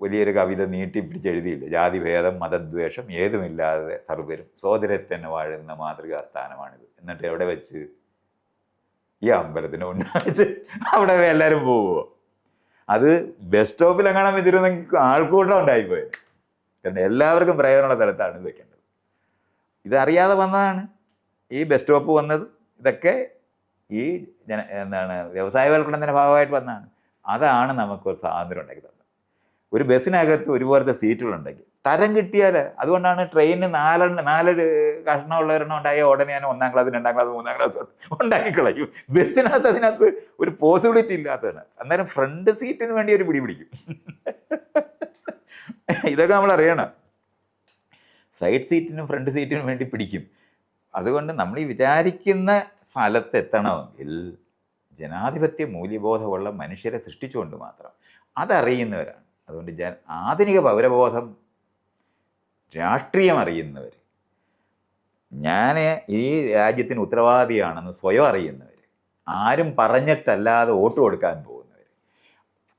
വലിയൊരു കവിത നീട്ടി പിടിച്ചെഴുതിയില്ല. ജാതിഭേദം മതദ്വേഷം ഏതുമില്ലാതെ സർവരും സോദരത്തിൽ തന്നെ വാഴുന്ന മാതൃകാ സ്ഥാനമാണിത്. എന്നിട്ട് എവിടെ വെച്ച്? ഈ അമ്പലത്തിന് ഉണ്ടാച്ച് അവിടെ എല്ലാവരും പോവുമോ? അത് ബസ് സ്റ്റോപ്പിലെങ്ങാനും വെച്ചിരുന്നെങ്കിൽ ആൾക്കൂട്ടം ഉണ്ടായിപ്പോയത്. കാരണം എല്ലാവർക്കും പ്രയോജനമുള്ള സ്ഥലത്താണ് ഇത് വെക്കേണ്ടത്. ഇതറിയാതെ വന്നതാണ് ഈ ബസ് സ്റ്റോപ്പ് വന്നത്. ഇതൊക്കെ ഈ വ്യവസായവൽക്കരണത്തിൻ്റെ ഭാഗമായിട്ട് വന്നതാണ്. അതാണ് നമുക്ക് ഒരു സ്വാതന്ത്ര്യം ഉണ്ടാക്കി തന്നത്. ഒരു ബസ്സിനകത്ത് ഒരുപോലത്തെ സീറ്റുകളുണ്ടെങ്കിൽ തരം കിട്ടിയാൽ, അതുകൊണ്ടാണ് ട്രെയിനിന് നാല് കഷ്ണമുള്ളവരെണ്ണം ഉണ്ടായ ഉടനെ ഞാൻ 1ാം ക്ലാസ് 2ാം ക്ലാസ് 3ാം ക്ലാസ് ഉണ്ടാക്കി കളയും. ബസ്സിനകത്ത് അതിനകത്ത് ഒരു പോസിബിലിറ്റി ഇല്ലാത്തതാണ്. അന്നേരം ഫ്രണ്ട് സീറ്റിന് വേണ്ടി ഒരു പിടിക്കും. ഇതൊക്കെ നമ്മൾ അറിയണം. സൈഡ് സീറ്റിനും ഫ്രണ്ട് സീറ്റിനും വേണ്ടി പിടിക്കും. അതുകൊണ്ട് നമ്മൾ ഈ വിചാരിക്കുന്ന സ്ഥലത്ത് എത്തണമെങ്കിൽ ജനാധിപത്യ മൂല്യബോധമുള്ള മനുഷ്യരെ സൃഷ്ടിച്ചുകൊണ്ട് മാത്രം. അതറിയുന്നവരാണ്. അതുകൊണ്ട് ആധുനിക പൗരബോധം, രാഷ്ട്രീയം അറിയുന്നവർ, ഞാൻ ഈ രാജ്യത്തിന് ഉത്തരവാദിയാണെന്ന് സ്വയം അറിയുന്നവർ, ആരും പറഞ്ഞിട്ടല്ലാതെ വോട്ട് കൊടുക്കാൻ പോകുന്നവർ,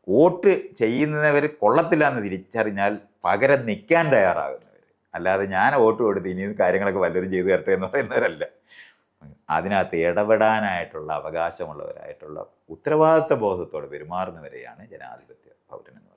വോട്ട് ചെയ്യുന്നവർ കൊള്ളത്തില്ല എന്ന് തിരിച്ചറിഞ്ഞാൽ പകരം നിൽക്കാൻ തയ്യാറാകുന്നവർ, അല്ലാതെ ഞാൻ വോട്ട് കൊടുത്ത് ഇനി കാര്യങ്ങളൊക്കെ വല്ലവരും ചെയ്തു തരട്ടെ എന്ന് പറയുന്നവരല്ല. അതിനകത്ത് ഇടപെടാനായിട്ടുള്ള അവകാശമുള്ളവരായിട്ടുള്ള ഉത്തരവാദിത്വ ബോധത്തോടെ പെരുമാറുന്നവരെയാണ് ജനാധിപത്യ പൗരൻ എന്ന് പറയുന്നത്.